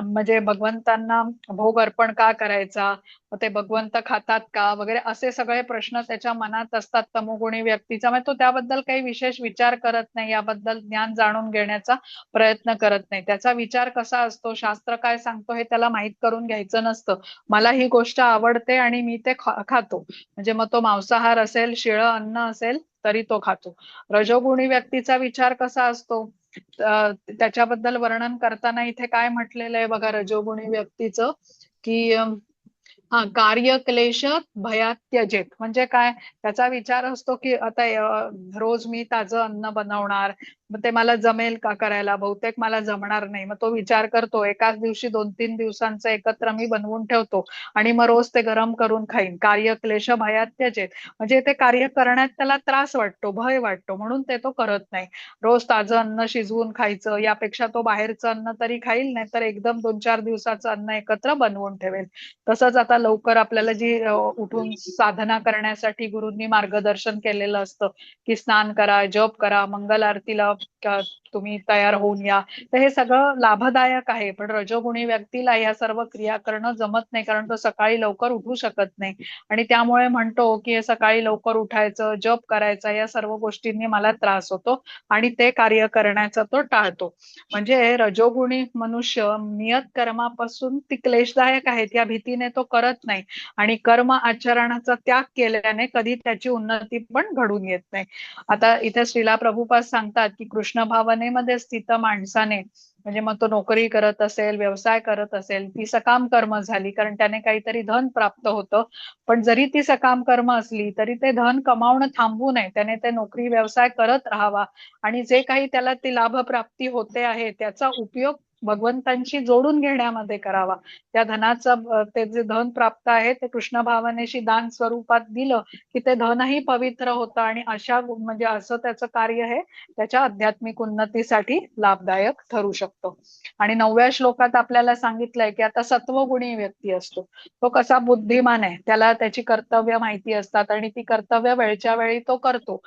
म्हणजे भगवंतांना भोग अर्पण का करायचा, ते भगवंत खातात का वगैरे असे सगळे प्रश्न त्याच्या मनात असतात तमोगुणी व्यक्तीचा. म्हणजे तो त्याबद्दल काही विशेष विचार करत नाही, याबद्दल ज्ञान जाणून घेण्याचा प्रयत्न करत नाही. त्याचा विचार कसा असतो, शास्त्र काय सांगतो हे त्याला माहित करून घ्यायचं नसतं. मला ही गोष्ट आवडते आणि मी ते खातो, म्हणजे मग तो मांसाहार असेल, शिळं अन्न असेल तरी तो खातो. रजोगुणी व्यक्तीचा विचार कसा असतो, त्याच्याबद्दल वर्णन करताना इथे काय म्हटलेलं आहे बघा रजोगुणी व्यक्तीचं, की हा, कार्य क्लेश भयात त्यजेत. म्हणजे काय, त्याचा विचार असतो की आता रोज मी ताजं अन्न बनवणार, मग ते मला जमेल का करायला, बहुतेक मला जमणार नाही. मग तो विचार करतो एकाच दिवशी 2-3 दिवसांचं एकत्र मी बनवून ठेवतो आणि मग रोज ते गरम करून खाईन. कार्य क्लेश भयात त्यजेत, म्हणजे ते कार्य करण्यात त्याला त्रास वाटतो, भय वाटतो, म्हणून ते तो करत नाही. रोज ताजं अन्न शिजवून खायचं यापेक्षा तो बाहेरचं अन्न तरी खाईल, नाही तर एकदम 2-4 दिवसाचं अन्न एकत्र बनवून ठेवेल. तसंच आता लवकर आपल्याला जी उठून साधना करण्यासाठी गुरूंनी मार्गदर्शन केलेलं असतं की स्नान करा, जप करा, मंगल आरतीला तुम्ही तयार होऊन या, तर हे सगळं लाभदायक आहे. पण रजोगुणी व्यक्तीला या सर्व क्रिया करणं जमत नाही, कारण तो सकाळी लवकर उठू शकत नाही. आणि त्यामुळे म्हणतो की सकाळी लवकर उठायचं, जप करायचा, या सर्व गोष्टींनी मला त्रास होतो आणि ते कार्य करण्याचा तो टाळतो. म्हणजे रजोगुणी मनुष्य नियत कर्मापासून ती क्लेशदायक आहेत या भीतीने तो करत नाही, आणि कर्म आचरणाचा त्याग केल्याने कधी त्याची उन्नती पण घडून येत नाही. आता इथे श्रीला प्रभुपाद सांगतात की कृष्ण भावनेमध्ये स्थित माणसाने, म्हणजे मग तो नोकरी करत असेल, व्यवसाय करत असेल, ती सकाम कर्म झाली, कारण त्याने काहीतरी धन प्राप्त होतं. पण जरी ती सकाम कर्म असली तरी ते धन कमावणं थांबवू नये, त्याने ते नोकरी व्यवसाय करत राहावा. आणि जे काही त्याला ती लाभ प्राप्ती होते आहे त्याचा उपयोग भगवंतांशी जोडून घेण्यामध्ये करावा. त्या धनाचं ते जे धन प्राप्त आहे ते कृष्ण भावनेशी दान स्वरूपात दिलं की ते धनही पवित्र होतं, आणि अशा म्हणजे असं त्याचं कार्य हे त्याच्या आध्यात्मिक उन्नतीसाठी लाभदायक ठरू शकतो. आणि 9व्या श्लोकात आपल्याला सांगितलंय की आता सत्वगुणी व्यक्ती असतो, तो कसा बुद्धिमान आहे, त्याला त्याची कर्तव्य माहिती असतात आणि ती कर्तव्य वेळच्या वेळी तो करतो.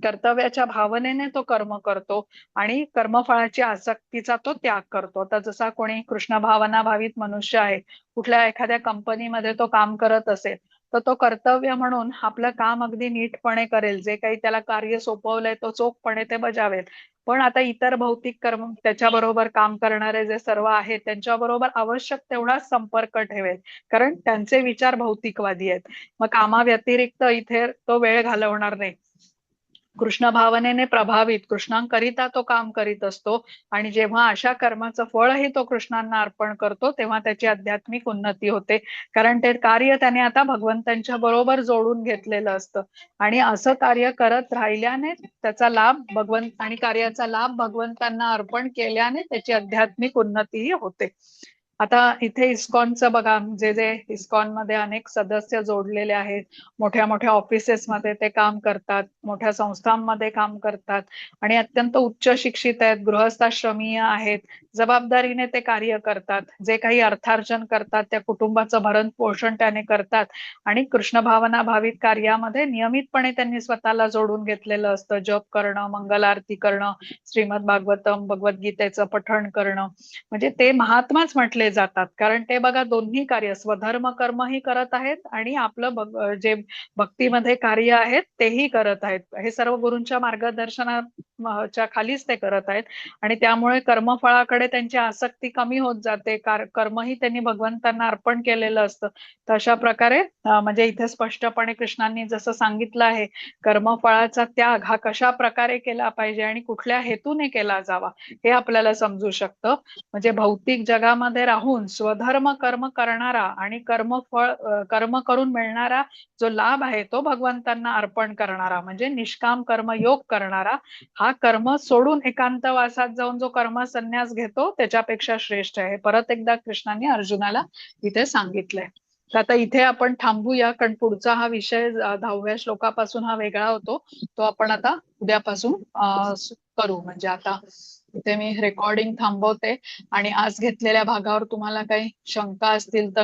कर्तव्याच्या भावनेने तो कर्म करतो आणि कर्मफळाची आसक्तीचा तो त्याग करतो. आता जसा कोणी कृष्ण भावना भावित मनुष्य आहे, कुठल्या एखाद्या कंपनीमध्ये तो काम करत असेल, तर तो कर्तव्य म्हणून आपलं काम अगदी नीटपणे करेल, जे काही त्याला कार्य सोपवलंय तो चोखपणे ते बजावेल. पण आता इतर भौतिक कर्म त्याच्याबरोबर काम करणारे जे सर्व आहेत त्यांच्याबरोबर आवश्यक तेवढाच संपर्क ठेवेल, कारण त्यांचे विचार भौतिकवादी आहेत. मग कामाव्यतिरिक्त इथे तो वेळ घालवणार नाही. कृष्ण भावनेने प्रभावित कृष्णांकरिता तो काम करीत असतो आणि जेव्हा अशा कर्माचं फळही तो कृष्णांना अर्पण करतो तेव्हा त्याची आध्यात्मिक उन्नती होते. कारण ते कार्य त्याने आता भगवंतांच्या बरोबर जोडून घेतलेलं असतं आणि असं कार्य करत राहिल्याने त्याचा लाभ भगवंत आणि कार्याचा लाभ भगवंतांना अर्पण केल्याने त्याची आध्यात्मिक उन्नतीही होते. आता इथे इस्कॉनचं बघा, जे जे इस्कॉन मध्ये अनेक सदस्य जोडलेले आहेत, मोठ्या मोठ्या ऑफिसेसमध्ये ते काम करतात, मोठ्या संस्थांमध्ये काम करतात आणि अत्यंत उच्च शिक्षित आहेत, गृहस्थाश्रमीय आहेत, जबाबदारीने ते कार्य करतात. जे काही अर्थार्जन करतात त्या कुटुंबाचं भरण पोषण त्याने करतात आणि कृष्ण भावना भावित कार्यामध्ये नियमितपणे त्यांनी स्वतःला जोडून घेतलेलं असतं. जप करणं, मंगल आरती करणं, श्रीमद भागवतम भगवद्गीतेचं पठण करणं, म्हणजे ते महात्माच म्हटले जातात. कारण ते बघा दोन्ही कार्य स्वधर्म कर्मही करत आहेत आणि आपलं जे भक्तीमध्ये कार्य आहेत तेही करत आहेत. हे सर्व गुरूंच्या मार्गदर्शनाच्या खालीच ते करत आहेत आणि त्यामुळे कर्मफळाकडे त्यांची आसक्ती कमी होत जाते. कर्मही त्यांनी भगवंतांना अर्पण केलेलं असतं. तर अशा प्रकारे म्हणजे इथे स्पष्टपणे कृष्णांनी जसं सांगितलं आहे, कर्मफळाचा त्याग हा कशा प्रकारे केला पाहिजे आणि कुठल्या हेतूने केला जावा हे आपल्याला समजू शकतं. म्हणजे भौतिक जगामध्ये राहून स्वधर्म कर्म करणारा आणि कर्म करून मिळणारा जो लाभ आहे तो भगवंतांना अर्पण करणारा म्हणजे निष्काम कर्मयोग करणारा, हा कर्म सोडून एकांतवासात जाऊन जो कर्म संन्यास घेतो त्याच्यापेक्षा श्रेष्ठ आहे. परत एकदा कृष्णाने अर्जुनाला इथे सांगितलंय. तर आता इथे आपण थांबूया, कारण पुढचा हा विषय 10व्या श्लोकापासून हा वेगळा होतो. तो आपण आता उद्यापासून करू. म्हणजे आता इथे मी रेकॉर्डिंग थांबवते आणि आज घेतलेल्या भागावर तुम्हाला काही शंका असतील तर